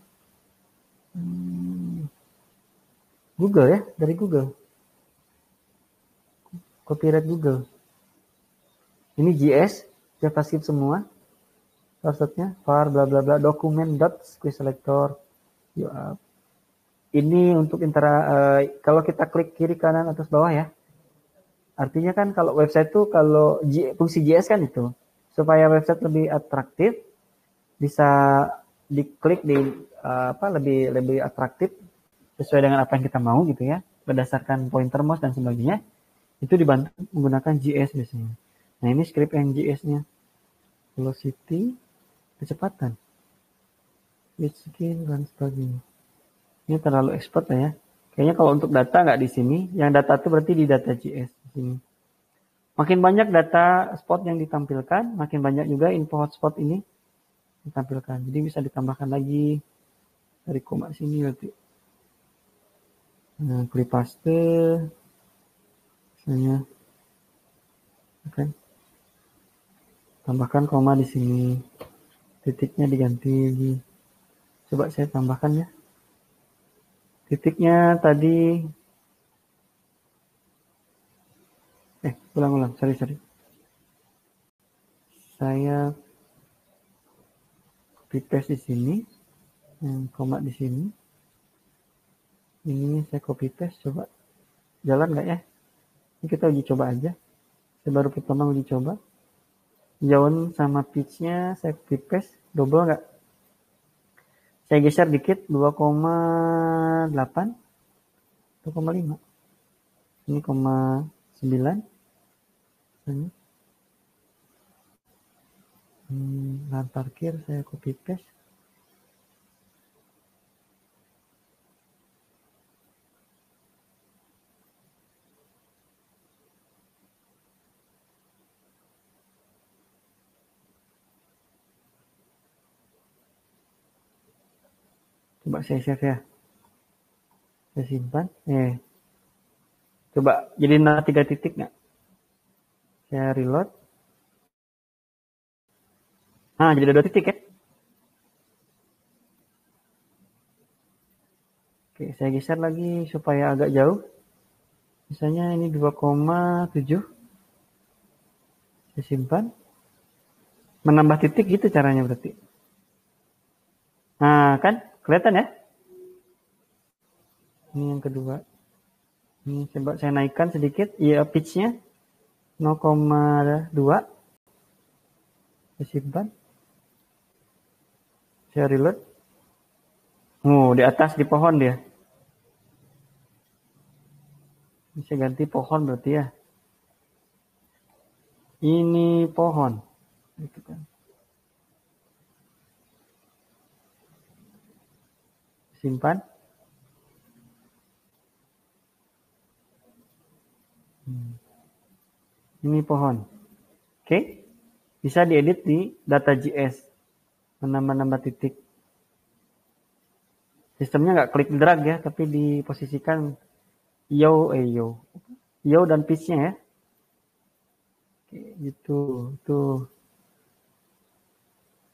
S1: Google ya, dari Google. Copyright Google. Ini JS, JavaScript semua. Passwordnya var bla bla bla dokumen dot squeeze selector. Ini untuk kalau kita klik kiri kanan atas bawah ya. Artinya kan kalau website itu kalau fungsi JS kan itu supaya website lebih atraktif bisa diklik lebih atraktif sesuai dengan apa yang kita mau gitu ya, berdasarkan pointer mouse dan sebagainya. Itu dibantu menggunakan JS biasanya. Nah, ini script yang JS-nya. Velocity, kecepatan. Skin dan sebagainya. Ini terlalu expert ya. Kayaknya kalau untuk data nggak di sini. Yang data itu berarti di data JS di sini. Makin banyak data spot yang ditampilkan, makin banyak juga info hotspot ini ditampilkan. Jadi bisa ditambahkan lagi dari koma sini berarti. Nah, klik paste. Misalnya, oke. Tambahkan koma di sini. Titiknya diganti. Coba saya tambahkan ya. Titiknya tadi. Ulang. Sorry. Saya copy paste di sini. Yang koma di sini. Ini saya copy paste. Coba. Jalan nggak ya? Ini kita uji coba aja. Saya baru pertama uji coba. Jauh sama pitch-nya saya copy paste. Double nggak? Saya geser dikit 2,8. 2,5. Ini 0,9. Lahan parkir saya copy paste. Coba saya save ya. Saya simpan. Coba jadi 3 titik nggak? Saya reload. Nah, jadi ada 2 titik ya. Oke, saya geser lagi supaya agak jauh. Misalnya ini 2,7. Saya simpan. Menambah titik gitu caranya berarti. Nah, kan? Kelihatan ya? Ini yang kedua. Ini coba saya naikkan sedikit. Ya, pitch-nya 0,2. Saya simpan. Saya reload. Di atas di pohon dia. Bisa ganti pohon berarti ya. Ini pohon. Gitu kan. Simpan. Ini pohon. Oke. Bisa diedit di data.js. Menambah-nambah titik. Sistemnya nggak klik drag ya, tapi diposisikan yo dan pitch-nya ya. Oke, gitu. Tuh.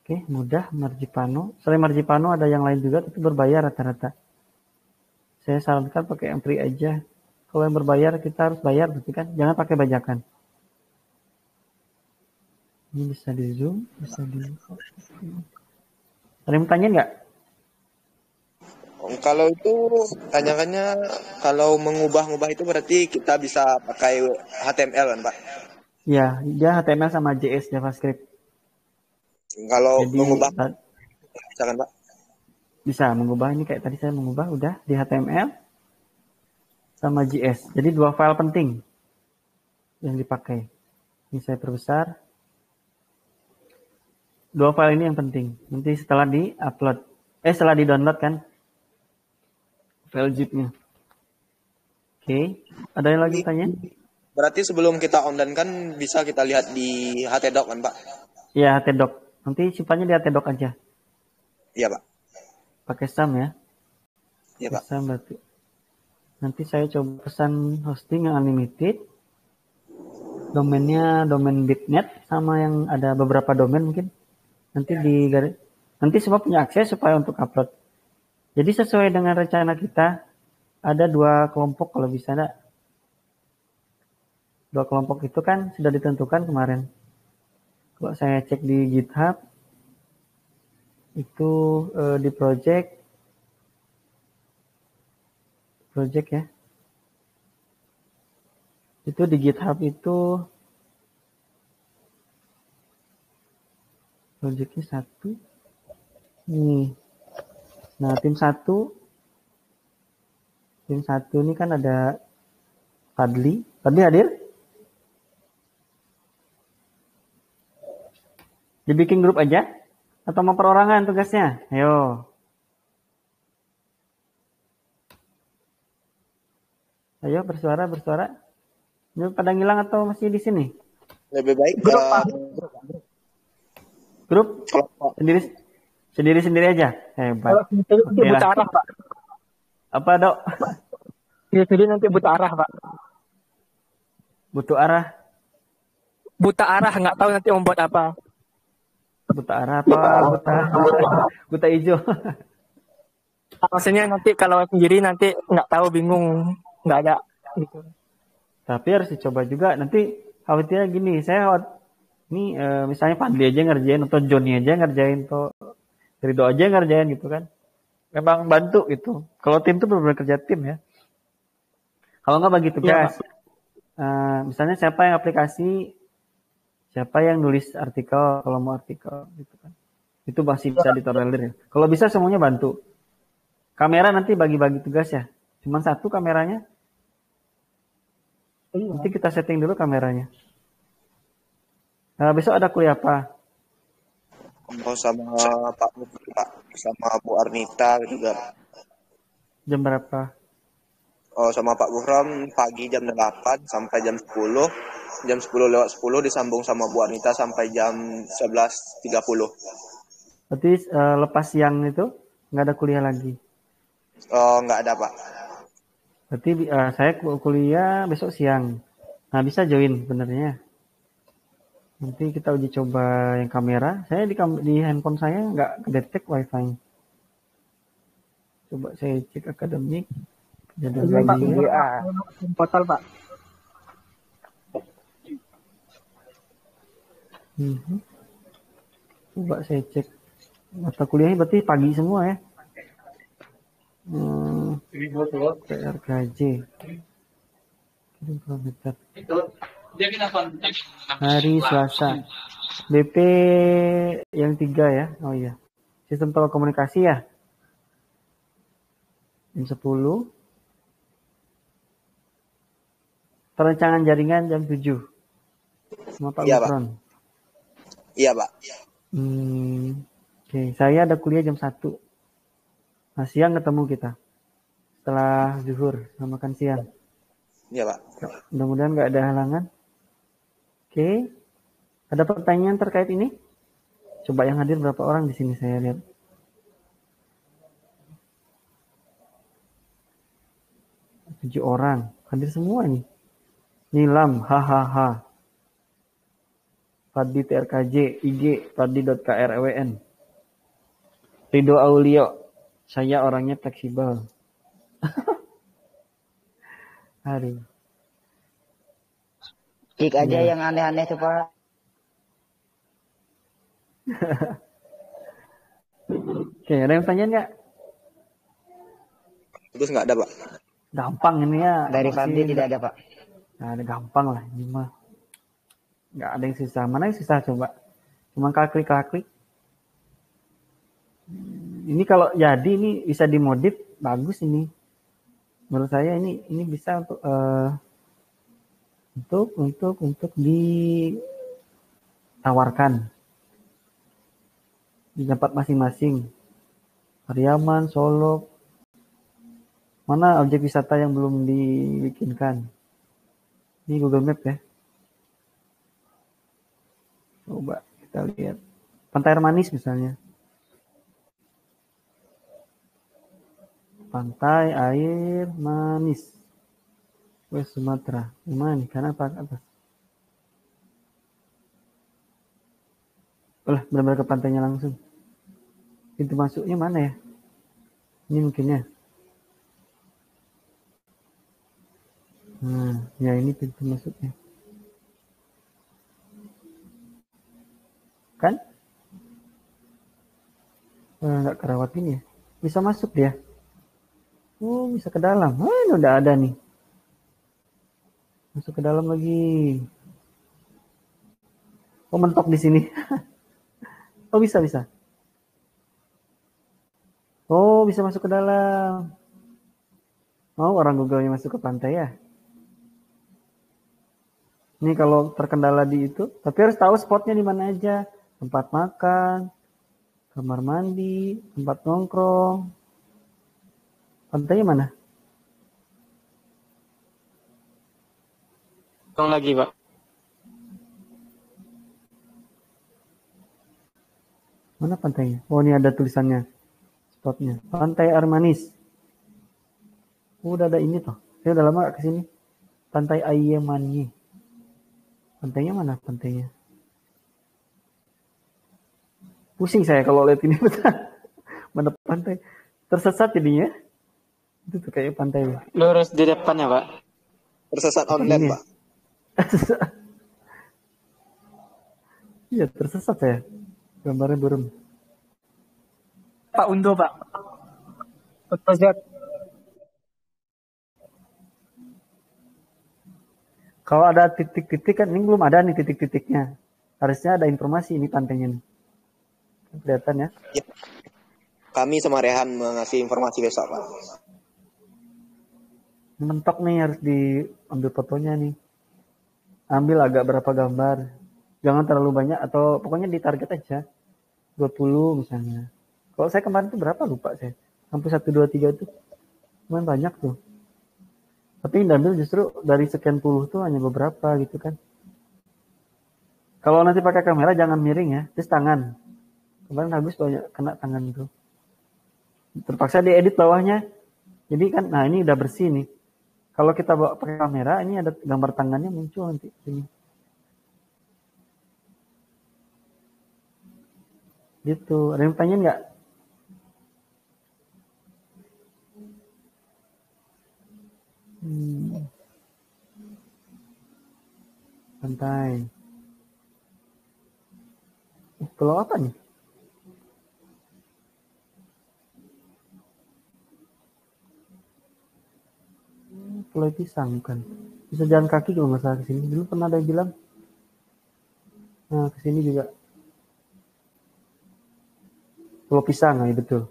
S1: Oke, mudah Margipano. Selain Margipano ada yang lain juga, tapi berbayar rata-rata. Saya sarankan pakai yang free aja. Kalau yang berbayar kita harus bayar, berarti kan jangan pakai bajakan. Ini bisa di zoom, bisa di. Ada yang tanya nggak?
S2: Kalau itu tanyakannya kalau mengubah-ubah itu berarti kita bisa pakai HTML kan Pak?
S1: Ya, dia HTML sama JS JavaScript.
S2: Kalau
S1: Jadi,
S2: mengubah bisa kan Pak?
S1: Bisa mengubah ini kayak tadi saya mengubah udah di HTML sama JS. Jadi 2 file penting yang dipakai. Ini saya perbesar. 2 file ini yang penting. Nanti setelah di-upload. Setelah di-download kan. File zip-nya. Oke. Ada yang lagi tanya?
S2: Berarti sebelum kita online kan bisa kita lihat di HTDoc kan Pak?
S1: Ya, HTDoc. Nanti simpannya di HTDoc aja.
S2: Iya Pak.
S1: Pakai SAM ya.
S2: Iya
S1: Pakai
S2: Pak.
S1: SAM berarti. Nanti saya coba pesan hosting yang unlimited. Domainnya domain bitnet sama yang ada beberapa domain mungkin. Nanti semua punya akses supaya untuk upload. Jadi sesuai dengan rencana kita, ada 2 kelompok kalau bisa enggak. 2 kelompok itu kan sudah ditentukan kemarin. Kalau saya cek di GitHub, itu di project ya. Itu di GitHub itu projectnya 1. Nih. Nah, tim 1 ini kan ada Fadli. Fadli hadir? Dibikin grup aja? Atau mau perorangan tugasnya? Ayo. Ayo bersuara. Ini pada ngilang atau masih di sini?
S2: Lebih baik
S1: grup sendiri aja. Hebat.
S3: Kalau nanti buta arah, Pak.
S1: Apa, Dok?
S3: Jadi nanti buta arah, Pak.
S1: Butuh arah.
S3: Buta arah, nggak tahu nanti membuat apa.
S1: Buta arah apa? Buta hijau.
S3: Maksudnya nanti kalau sendiri nanti nggak tahu, bingung, nggak ada. Gitu.
S1: Tapi harus dicoba juga. Nanti khawatirnya gini, ini misalnya Fadli aja ngerjain atau Johnny aja ngerjain atau Ridho aja ngerjain gitu kan. Memang bantu gitu. Kalau tim tuh benar-benar kerja tim ya. Kalau nggak bagi tugas. Misalnya siapa yang aplikasi, siapa yang nulis artikel kalau mau artikel gitu kan. Itu masih bisa ditolerir ya. Kalau bisa semuanya bantu. Kamera nanti bagi-bagi tugas ya. Cuma 1 kameranya. Nanti kita setting dulu kameranya. Besok ada kuliah apa?
S2: sama Pak sama Bu Arnita juga.
S1: Jam berapa?
S2: Sama Pak Buhram pagi jam 8 sampai jam 10. Jam 10:10 disambung sama Bu Arnita sampai jam 11:30.
S1: Berarti lepas siang itu nggak ada kuliah lagi?
S2: Nggak ada Pak.
S1: Berarti saya kuliah besok siang. Nah bisa join sebenarnya. Nanti kita uji coba yang kamera. Saya di handphone saya nggak kedetek wifi. Coba saya cek akademik. Jadi
S3: Pak, portal, Pak.
S1: Coba saya cek mata kuliahnya berarti pagi semua ya. PRKJ. Kilometer. Hari Selasa. BP yang 3 ya. Oh iya. Sistem telekomunikasi ya. Jam 10. Perencanaan jaringan jam 7. Sama Pak Gufron.
S2: Iya, Pak.
S1: Oke, saya ada kuliah jam 1. Nah, siang ketemu kita. Setelah zuhur, makan siang.
S2: Iya, Pak.
S1: Mudah-mudahan nggak ada halangan. Oke. Ada pertanyaan terkait ini? Coba yang hadir berapa orang di sini saya lihat. Tujuh orang. Hadir semua nih. Nilam, hahaha. Fadli TRKJ, IG, Fadli.krwn. Ridho Aulio, saya orangnya fleksibel. Aduh.
S4: Klik aja yang aneh-aneh tuh Pak.
S1: Oke, ada yang tanya nggak?
S2: Terus nggak ada Pak.
S1: Gampang ini ya.
S4: Dari Fadli tidak ada Pak.
S1: Nah, ada gampang lah ini mah. Nggak ada yang susah. Mana yang susah coba? Cuma klik. Ini kalau jadi ini bisa dimodif, bagus ini. Menurut saya ini bisa untuk ditawarkan di tempat masing-masing. Pariaman, Solo, mana objek wisata yang belum dibikinkan? Ini Google Map ya. Coba kita lihat. Pantai Air Manis misalnya. Pantai Air Manis. West Sumatera. Gimana nih? Karena apa? Atas. Benar-benar ke pantainya langsung. Pintu masuknya mana ya? Ini mungkin ya. Nah, ya ini pintu masuknya. Kan? Nggak kerawat ini ya. Bisa masuk dia. Oh, bisa ke dalam. Oh, ini udah ada nih. Masuk ke dalam lagi. Oh, mentok di sini. Oh, bisa. Oh, bisa masuk ke dalam. Oh, orang Google-nya masuk ke pantai ya. Ini kalau terkendala di itu, tapi harus tahu spotnya di mana aja. Tempat makan, kamar mandi, tempat nongkrong. Pantainya mana?
S3: Tolong lagi, Pak.
S1: Mana pantainya? Oh, ini ada tulisannya. Spotnya. Pantai Air Manis. Udah ada ini toh. Saya udah lama gak kesini. Pantai Ayemani. Pantainya mana pantainya? Pusing saya kalau lihat ini. Mana pantai? Tersesat jadinya. Itu tuh kayak pantai.
S3: Lurus di depannya, Pak.
S2: Tersesat
S1: Apa
S2: online,
S1: ini?
S2: Pak.
S1: Iya, tersesat saya. Gambarnya burem.
S3: Pak Undo, Pak. Tersesat.
S1: Kalau ada titik-titik kan, ini belum ada nih titik-titiknya. Harusnya ada informasi ini pantainya nih. Kelihatan ya.
S2: Ya. Kami sama Rehan mengasih informasi besok, Pak.
S1: Mentok nih, harus diambil fotonya nih. Ambil agak berapa gambar. Jangan terlalu banyak atau pokoknya ditarget aja. 20 misalnya. Kalau saya kemarin tuh berapa lupa saya. Sampai 1, 2, 3 itu. Lumayan banyak tuh. Tapi yang diambil justru dari sekian puluh tuh hanya beberapa gitu kan. Kalau nanti pakai kamera jangan miring ya. Terus tangan. Kemarin habis banyak kena tangan itu. Terpaksa diedit bawahnya. Jadi kan, nah ini udah bersih nih. Kalau kita bawa pakai kamera, ini ada gambar tangannya muncul nanti sini. Gitu. Ada yang tanya nggak? Santai. Pulau apa nih? Pulau Pisang bukan? Bisa jalan kaki kalau nggak salah ke sini. Dulu pernah ada yang bilang. Nah, ke sini juga. Pulau Pisang, ya betul.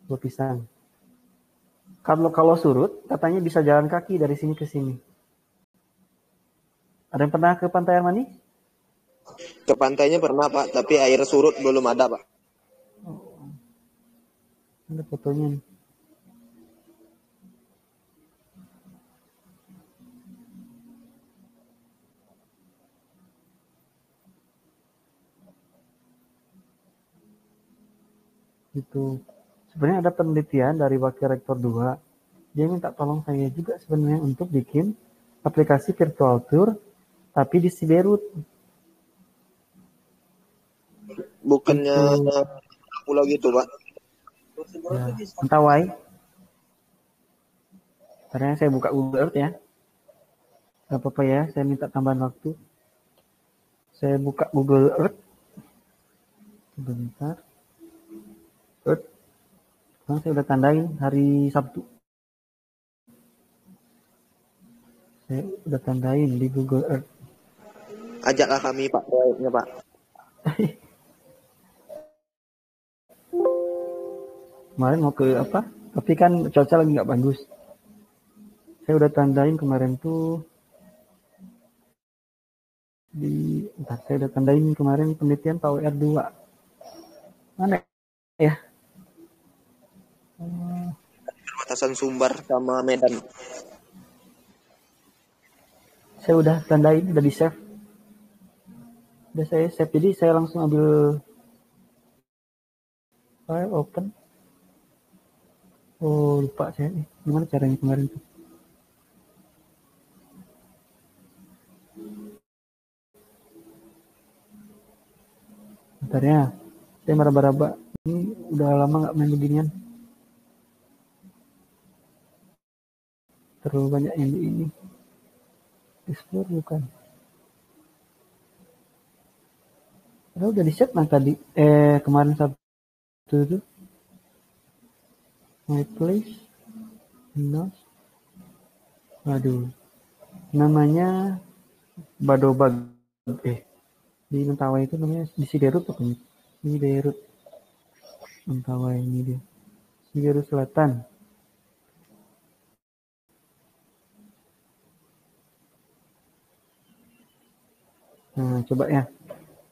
S1: Pulau Pisang. Kalau surut, katanya bisa jalan kaki dari sini ke sini. Ada yang pernah ke Pantai Air Manis?
S2: Ke pantainya pernah, Pak, tapi air surut belum ada, Pak.
S1: Oh. Ada fotonya nih. Gitu. Sebenarnya ada penelitian dari Wakil Rektor 2. Dia minta tolong saya juga sebenarnya untuk bikin aplikasi virtual tour tapi di Siberut.
S2: Bukannya pulau gitu, Pak.
S1: Ya, Mentawai. Caranya saya buka Google Earth ya. Gak apa-apa ya, saya minta tambahan waktu. Saya buka Google Earth. Sebentar. Earth. Sekarang saya udah tandain hari Sabtu. Saya udah tandain di Google Earth.
S2: Ajaklah kami, Pak, proyeknya, Pak.
S1: Kemarin mau ke apa? Tapi kan cuaca lagi nggak bagus. Saya udah tandain kemarin tuh saya udah tandain kemarin penelitian PAUR 2. Mana ya?
S2: Perbatasan Sumbar sama Medan.
S1: Saya udah tandain, udah di save. Udah saya save, jadi saya langsung ambil file, open. Oh, lupa saya nih. Gimana caranya kemarin tuh? Bentar ya. Saya meraba-raba. Ini udah lama nggak main beginian. Terlalu banyak yang di ini. Explore bukan. Padahal udah di-set nah tadi. Kemarin satu itu. My place. Windows. Waduh. Namanya Badobag. Di Mentawai itu namanya di Siderut apa nih? Siderut. Mentawai ini dia. Siderut Selatan. Nah, coba ya.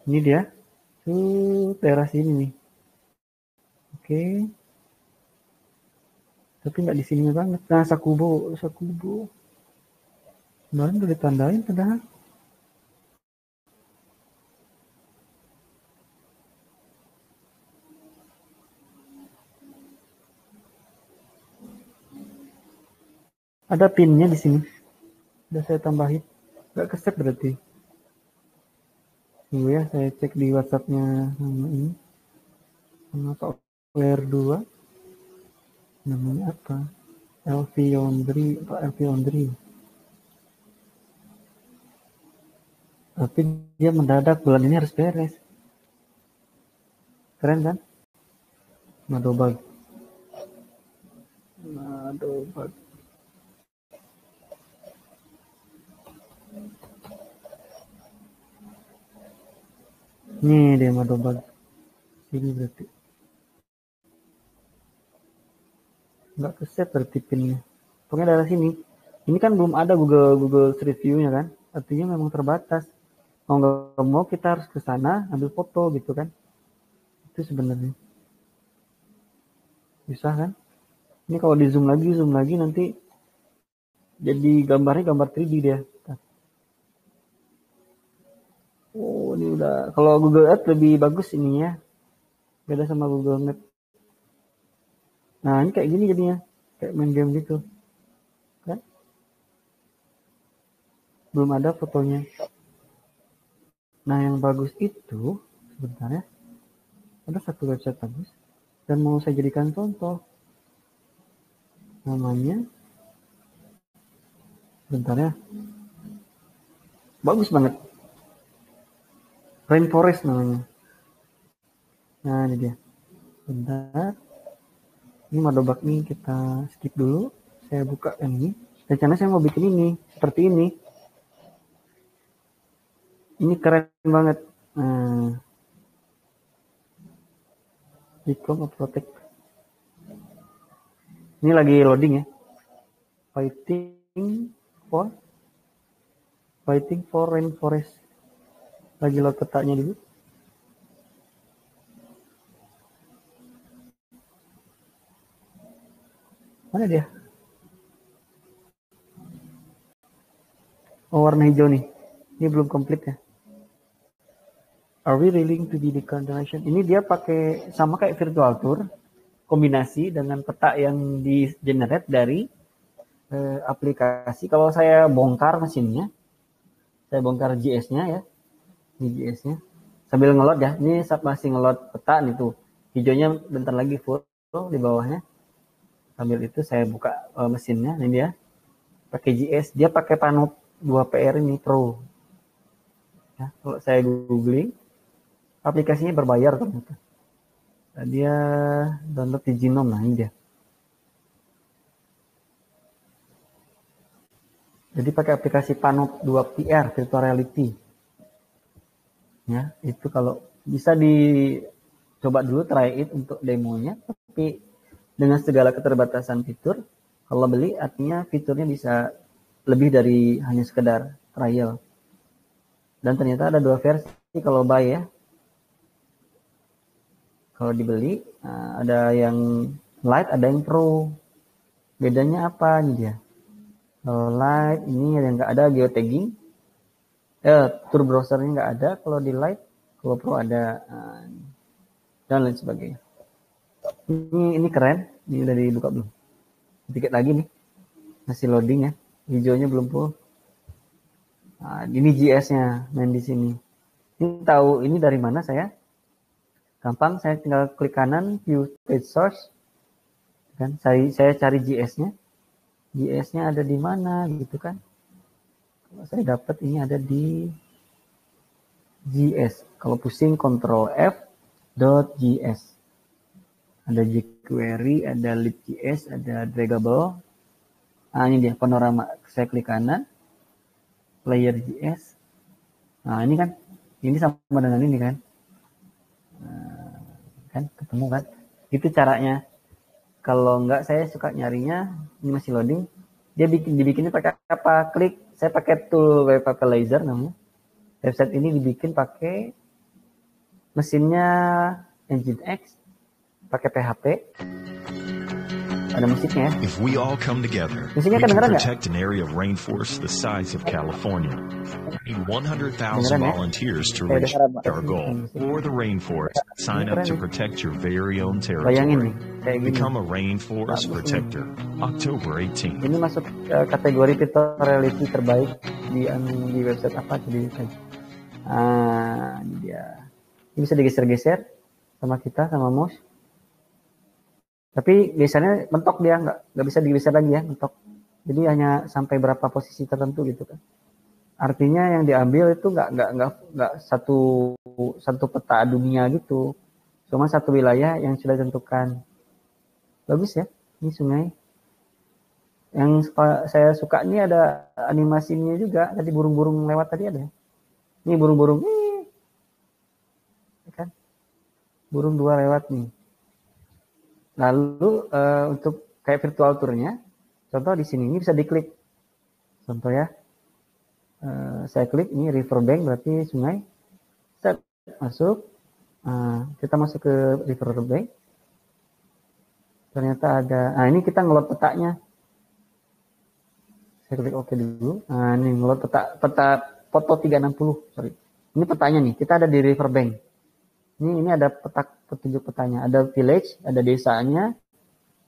S1: Ini dia. Daerah sini nih. Oke. Tapi nggak di sini banget. Nah, Sakubo. Kemarin udah ditandain padahal. Ada pinnya di sini. Udah saya tambahin. Nggak ke-save berarti. Tunggu ya, saya cek di WhatsApp-nya sama ini. Sama Pak WR2. Namanya apa? LV Laundry, Pak LV Laundry. Tapi dia mendadak bulan ini harus beres. Keren kan? Madobag. Nih dia Madobag. Ini berarti. Nggak ke-save berarti pinnya. Pokoknya dari sini. Ini kan belum ada Google Street View-nya kan. Artinya memang terbatas. Mau nggak mau kita harus ke sana ambil foto gitu kan. Itu sebenarnya. Bisa kan? Ini kalau di zoom lagi nanti jadi gambarnya gambar 3D dia. Oh, ini udah. Kalau Google Earth lebih bagus ininya. Beda sama Google Map. Nah, ini kayak gini jadinya. Kayak main game gitu. Kan? Belum ada fotonya. Nah, yang bagus itu sebentar ya. Ada satu website bagus dan mau saya jadikan contoh. Namanya sebentar ya. Bagus banget. Rainforest namanya. Nah, ini dia. Bentar. Ini Madobag nih kita skip dulu. Saya buka yang ini. Rencana saya mau bikin ini seperti ini. Ini keren banget. Nah, Become a Protect. Ini lagi loading ya. Fighting for Rainforest. Lagi load petanya dulu. Mana dia? Oh, warna hijau nih. Ini belum komplit ya. Are we willing to be the coordination? Ini dia pakai sama kayak virtual tour, kombinasi dengan peta yang di generate dari aplikasi. Kalau saya bongkar mesinnya, saya bongkar GS-nya ya, ini GS-nya, sambil ngelot ya. Ini masih ngelot peta nih tuh, hijaunya bentar lagi full di bawahnya. Sambil itu saya buka mesinnya, ini dia, pakai GS, dia pakai Panop 2PR ini Pro. Ya, kalau saya googling, aplikasinya berbayar ternyata. Nah, dia download di Genome, nah ini dia. Jadi pakai aplikasi Panop 2PR Virtual Reality. Ya, itu kalau bisa dicoba dulu try it untuk demonya, tapi dengan segala keterbatasan fitur, kalau beli artinya fiturnya bisa lebih dari hanya sekedar trial. Dan ternyata ada 2 versi kalau buy ya. Kalau dibeli ada yang light, ada yang pro. Bedanya apa nih dia? Kalau light ini yang nggak ada geotagging, Tour browsernya nggak ada, kalau di Lite, kalau Pro ada, dan lain sebagainya. Ini keren, ini udah dibuka belum? Dikit lagi nih, masih loading ya, hijaunya belum full. Nah, ini JS-nya main di sini. Ini tahu ini dari mana saya? Gampang, saya tinggal klik kanan, view page source, kan? Saya cari JS-nya. JS-nya ada di mana, gitu kan? Kalau saya dapat ini ada di JS. Kalau pusing Ctrl F .js. Ada jQuery, ada libjs, ada draggable. Nah, ini dia panorama. Saya klik kanan, player JS. Nah, ini kan, ini sama dengan ini kan. Kan ketemu kan? Itu caranya. Kalau enggak, saya suka nyarinya, ini masih loading. Dia dibikinnya pakai apa? Klik, saya pakai tool web laser namanya. Website ini dibikin pakai mesinnya Nginx, pakai PHP. Ada musiknya ya.
S5: If we all come together, we
S1: Musiknya
S5: can
S1: kedengeran nggak?
S5: protect an area of rainforest the size of California. We need 100,000
S1: Kedengeran ya?
S5: volunteers to
S1: Saya
S5: reach
S1: dengar, Pak.
S5: our goal. For the rainforest, sign up to protect your very own
S1: Bayangin nih,
S5: territory.
S1: kayak gini.
S5: Become a rainforest
S1: Bagus
S5: protector. October 18th.
S1: Ini masuk kategori tutoriality terbaik di website apa jadi saja. Ini dia. Ini bisa digeser-geser sama kita, sama mouse. Tapi biasanya mentok dia, nggak bisa digeser lagi ya, mentok. Jadi hanya sampai berapa posisi tertentu gitu kan. Artinya yang diambil itu nggak satu peta dunia gitu. Cuma satu wilayah yang sudah ditentukan. Bagus ya, ini sungai. Yang saya suka ini ada animasinya juga. Tadi burung-burung lewat tadi ada. Ini burung-burung. Kan? Burung dua lewat nih. Lalu untuk kayak virtual tournya, contoh di sini ini bisa diklik. Contoh ya, saya klik ini riverbank berarti sungai. Set masuk, kita masuk ke riverbank. Ternyata ada, ini kita ngelot petanya. Saya klik OK dulu. Ini ngelot peta foto 360. Sorry, ini petanya nih. Kita ada di riverbank. Ini ada petunjuk petanya, ada village, ada desanya.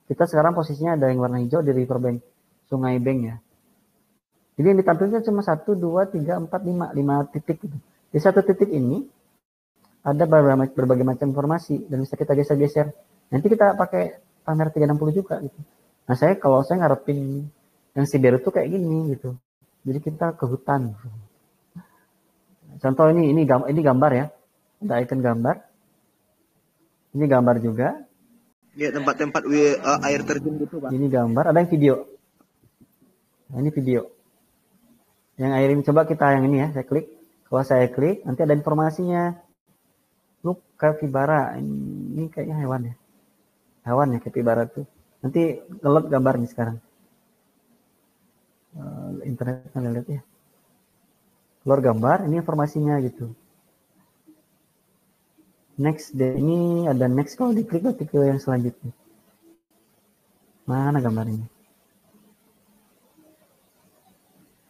S1: Kita sekarang posisinya ada yang warna hijau di riverbank, sungai bank ya. Jadi yang ditampilkan cuma 1, 2, 3, 4, 5 titik gitu. Di satu titik ini ada berbagai macam informasi dan bisa kita geser-geser. Nanti kita pakai kamera 360 juga gitu. Nah kalau saya ngarepin yang Siberia tuh kayak gini gitu. Jadi kita ke hutan. Contoh ini gambar ya. Ada icon gambar. Ini gambar juga.
S2: Ya, tempat-tempat air terjun gitu, Pak.
S1: Ini gambar, ada yang video. Nah, ini video. Yang air ini coba kita yang ini ya, saya klik. Kalau saya klik, nanti ada informasinya. Look, capybara. Ini kayaknya hewan ya. Hewan ya, capybara tuh. Nanti ngelot gambar nih sekarang. Internetnya lihat ya. Keluar gambar, ini informasinya gitu. Next deh, ini ada next, kalau diklik berarti ke yang selanjutnya. Mana gambarnya?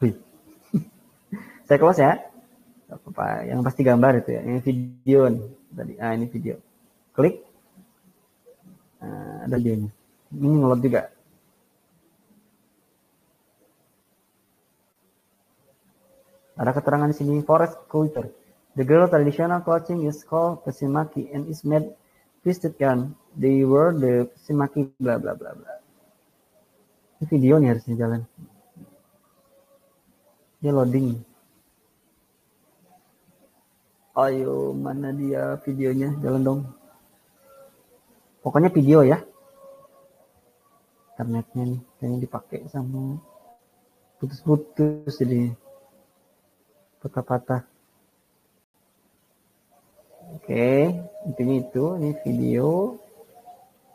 S1: Wih. Saya close ya. Apa, yang pasti gambar itu ya, yang video nih. Tadi, ini video. Klik. Ada videonya. Ini ngelot juga. Ada keterangan di sini, forest culture. The girl traditional clothing is called Pesimaki and is made twisted yarn. They were the Pesimaki bla bla bla bla. Ini video nih harusnya jalan. Dia loading. Ayo, mana dia videonya? Jalan dong. Pokoknya video ya. Internetnya nih kayaknya dipakai sama putus-putus jadi patah-patah. Oke, intinya itu, ini video,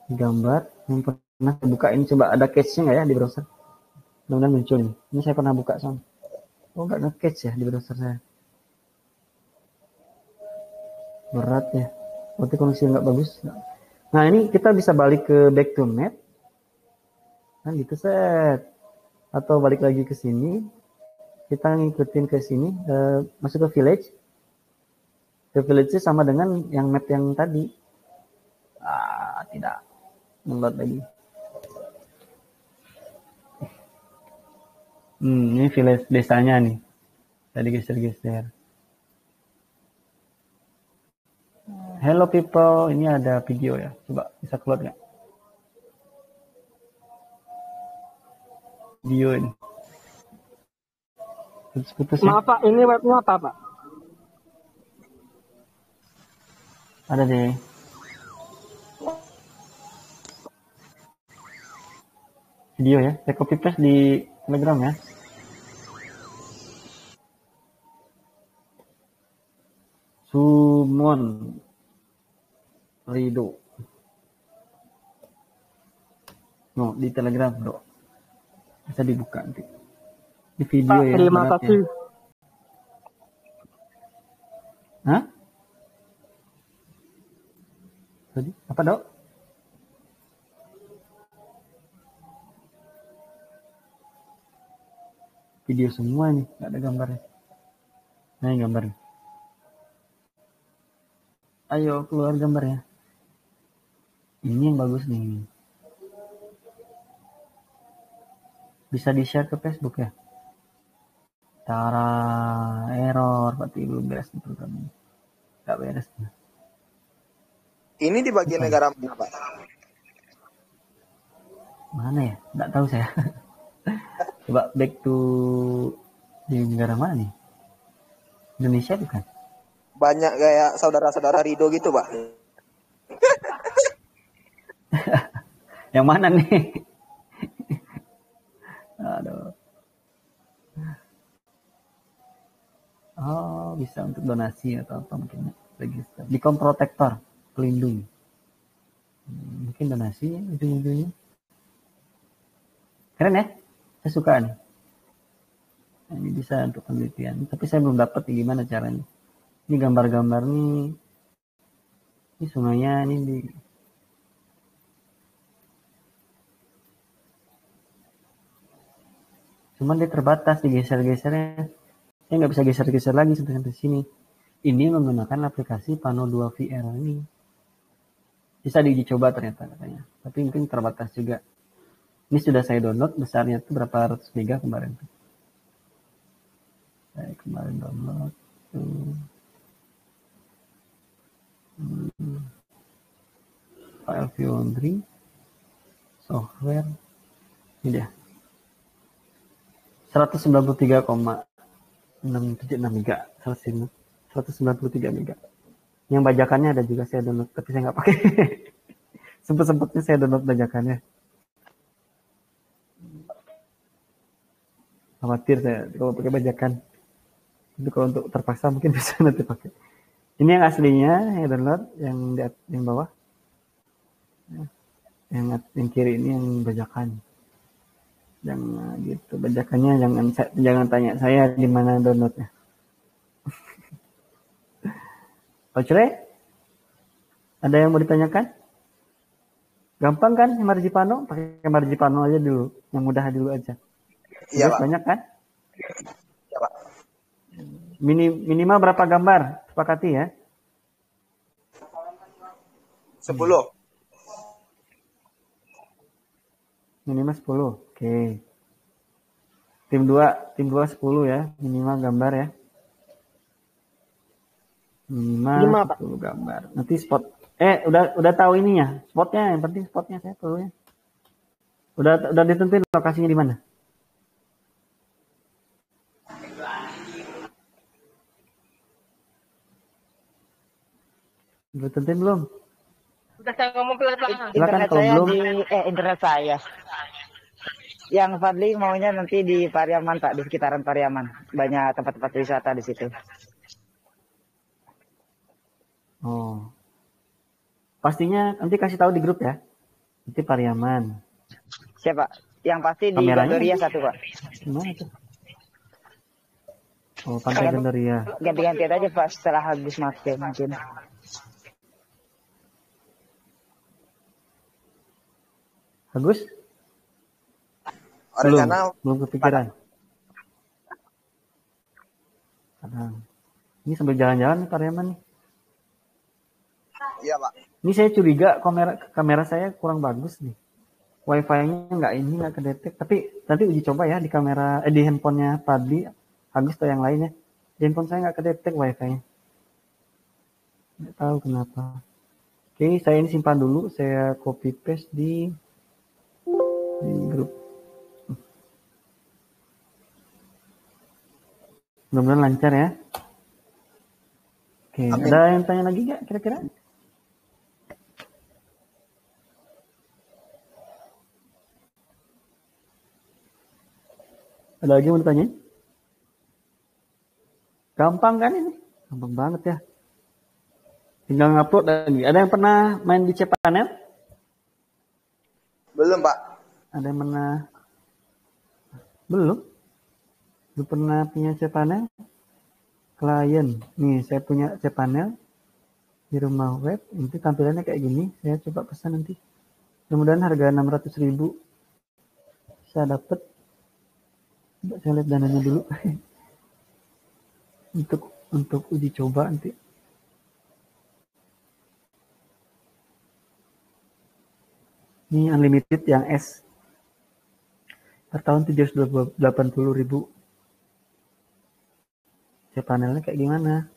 S1: gambar, yang pernah saya buka ini, coba ada cache-nya nggak ya di browser? Mudah-mudahan muncul nih. Ini saya pernah buka soalnya. Oh, nggak nge-cache ya di browser saya. Berat ya. Berarti koneksi nggak bagus. Nah, ini kita bisa balik ke back to map. Kan gitu set. Atau balik lagi ke sini. kita ngikutin ke sini, masuk ke village. Ke village sama dengan yang map yang tadi. Tidak. Membuat lagi. Ini village desanya nih. Tadi geser-geser. Hello people, ini ada video ya. Coba bisa keluar nggak? Video ini. Putus-putus ya.
S3: Maaf Pak, ini webnya apa Pak?
S1: Ada deh. Video ya. Saya copy paste di Telegram ya. Sumon Rido. No, di Telegram, bro. Bisa dibuka nanti. Di video
S3: Pak,
S1: ya.
S3: terima
S1: beratnya.
S3: kasih.
S1: Hah? Tadi apa, Dok? Video semua nih, nggak ada gambarnya. Nah, ini gambarnya. Ayo keluar gambarnya. Ini yang bagus nih. Bisa di-share ke Facebook ya. Tara error, berarti belum beres nih program ini. Nggak beres.
S2: Ini di bagian negara mana, Pak?
S1: Mana ya? Nggak tahu saya. Coba back to di negara mana nih? Indonesia bukan?
S2: Banyak kayak saudara-saudara Rido gitu, Pak.
S1: Yang mana nih? Aduh. Oh, bisa untuk donasi atau apa mungkin register. Beacon protector, pelindung. Mungkin donasi ya, ujung-ujungnya. Keren ya? Saya suka nih. Nah, ini bisa untuk penelitian. Tapi saya belum dapat gimana caranya. Ini gambar-gambar nih. Ini sungainya ini di. Cuman dia terbatas digeser-gesernya. Saya nggak bisa geser-geser lagi sampai sini. Ini menggunakan aplikasi Pano 2 VR ini. Bisa diuji coba ternyata katanya. Tapi mungkin terbatas juga. Ini sudah saya download, besarnya itu berapa ratus mega kemarin. Saya kemarin download. File Foundry. Software. Ini dia. 193,676 mega. 193 mega. Yang bajakannya ada juga saya download, tapi saya nggak pakai. Sempet-sempetnya saya download bajakannya. Khawatir saya kalau pakai bajakan. Itu kalau untuk terpaksa mungkin bisa nanti pakai. Ini yang aslinya, yang download, yang bawah. Yang kiri ini yang bajakan. Jangan gitu, bajakannya jangan tanya saya di mana downloadnya. Pak Cre, ada yang mau ditanyakan? Gampang kan Marjipano? Pakai Marjipano aja dulu, yang mudah dulu aja.
S2: Iya, Pak.
S1: Banyak kan?
S2: Iya, Pak.
S1: Minimal berapa gambar? Sepakati ya?
S2: 10.
S1: Minimal 10. Oke. Tim 2 10 ya, minimal gambar ya. Minimal 10 gambar. Nanti spot. Udah tahu ininya, spotnya. Yang penting spotnya saya perlu ya. Udah ditentuin lokasinya di mana? Udah tentuin belum?
S3: Udah saya ngomong pelan-pelan.
S1: Silakan kalau
S4: saya
S1: belum.
S4: Internet saya. Yang Fadli maunya nanti di Pariaman, Pak, di sekitaran Pariaman. Banyak tempat-tempat wisata di situ.
S1: Oh. Pastinya nanti kasih tahu di grup ya. Nanti Pariaman.
S4: Siapa? Yang pasti di
S1: Kameranya
S4: Gandoria
S1: nanti.
S4: 1, Pak.
S1: Gimana tuh? Oh, Pantai Gandoria.
S4: Ganti-gantian aja, Pak, setelah habis make mungkin.
S1: Bagus?
S2: Rencana
S1: Belum kepikiran. Kadang. Ini sambil jalan-jalan nih Pariaman nih.
S2: Iya Pak.
S1: Ini saya curiga kamera saya kurang bagus nih. Wi-Fi-nya nggak kedetek. Tapi nanti uji coba ya di kamera di handphonenya Padli, Agus atau yang lainnya. Di handphone saya nggak kedetek Wi-Fi-nya. Nggak tahu kenapa. Oke, saya ini simpan dulu. Saya copy paste di grup. Mudah-mudahan lancar ya. Oke,
S2: Amin.
S1: ada yang tanya lagi nggak kira-kira? Ada lagi yang mau ditanya? Gampang kan ini? Gampang banget ya. Tinggal ngupload lagi. Ada yang pernah main di cPanel?
S2: Belum Pak.
S1: Ada yang pernah? Belum? Belum pernah punya cPanel? Klien. Nih, saya punya cPanel di rumah web. Nanti tampilannya kayak gini. Saya coba pesan nanti. Mudah-mudahan harga 600.000 bisa dapet. Coba saya lihat dananya dulu. untuk uji coba nanti. Ini unlimited yang S. Per tahun 780.000. Panelnya kayak gimana?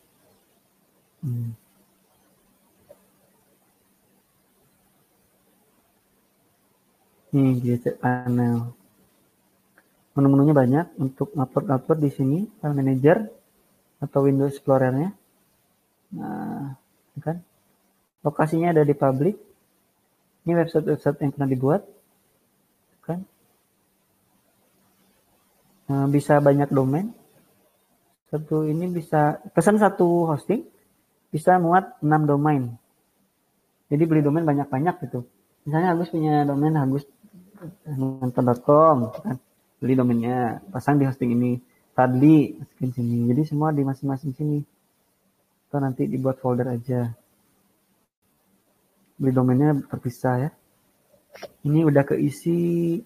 S1: Nih GC panel. Menu-menunya banyak untuk upload di sini, file manager atau Windows Explorer-nya. Nah, kan? Lokasinya ada di public. Ini website-website yang pernah dibuat, kan? Nah, bisa banyak domain. Satu ini bisa pesan satu hosting, bisa muat 6 domain. Jadi beli domain banyak-banyak gitu. Misalnya Agus punya domain agus.com, kan? Beli domainnya, pasang di hosting ini, Padli masukin sini. Jadi semua di masing-masing sini. Atau nanti dibuat folder aja. Beli domainnya terpisah ya. Ini udah keisi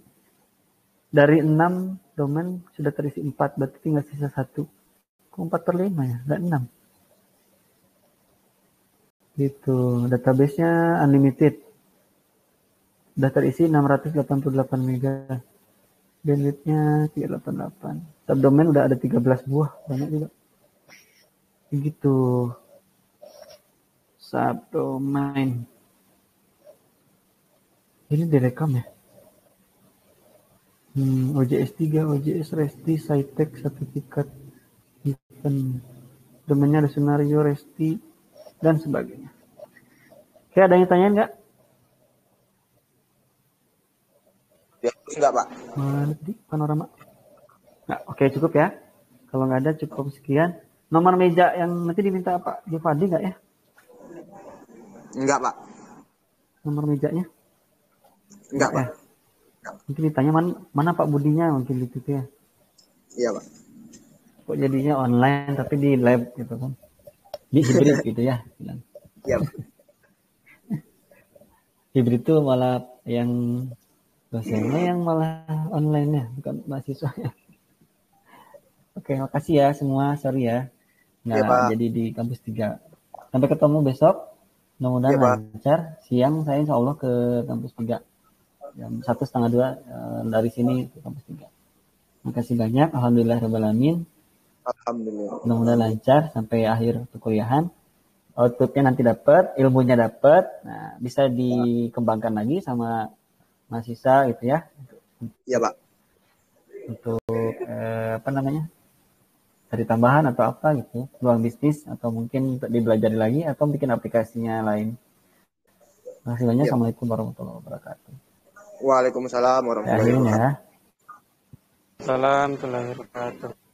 S1: dari 6 domain sudah terisi 4, berarti tinggal sisa 1. Kok 4/5 ya? Enggak 6. Gitu. Database-nya unlimited. Udah terisi 688 MB. Bandwidth-nya 388. Subdomain udah ada 13 buah. Banyak juga. Begitu. Subdomain. Ini direkam ya? OJS 3, OJS Resti, Sitex, sertifikat, event. Domainnya ada Sunario, Resti, dan sebagainya. Oke, ada yang tanyain nggak?
S2: Ya, enggak Pak.
S1: Mana di panorama? Nah, oke, cukup ya. Kalau nggak ada cukup sekian. Nomor meja yang nanti diminta Pak Jufadi nggak ya?
S2: Enggak Pak.
S1: Nomor mejanya?
S2: Enggak Pak.
S1: Ya. Mungkin ditanya mana Pak Budinya mungkin gitu ya.
S2: Iya Pak.
S1: Kok jadinya online tapi di lab gitu kan? Di hybrid gitu ya.
S2: Iya Pak.
S1: Hybrid itu malah yang dosennya yang malah online ya, bukan mahasiswanya. Oke, makasih ya semua. Sorry ya. Nggak
S2: Ya,
S1: jadi di kampus 3. Sampai ketemu besok. Mudah-mudahan
S2: Ya, Pak.
S1: lancar. Siang saya insya Allah ke kampus 3. Jam 1:30 dari sini ke kampus 3. Makasih banyak. Alhamdulillahirrahmanirrahim.
S2: Alhamdulillah.
S1: Mudah-mudahan lancar sampai akhir perkuliahan. Outputnya nanti dapat, ilmunya dapat. Nah, bisa dikembangkan lagi sama mahasiswa gitu ya.
S2: Iya Pak.
S1: Untuk cari tambahan atau apa gitu, peluang bisnis atau mungkin untuk dibelajari lagi atau bikin aplikasinya lain. Terima kasih banyak. Assalamualaikum warahmatullahi wabarakatuh.
S2: Waalaikumsalam warahmatullahi
S1: Akhirnya
S2: wabarakatuh.
S1: ya.
S3: Salam warahmatullahi wabarakatuh.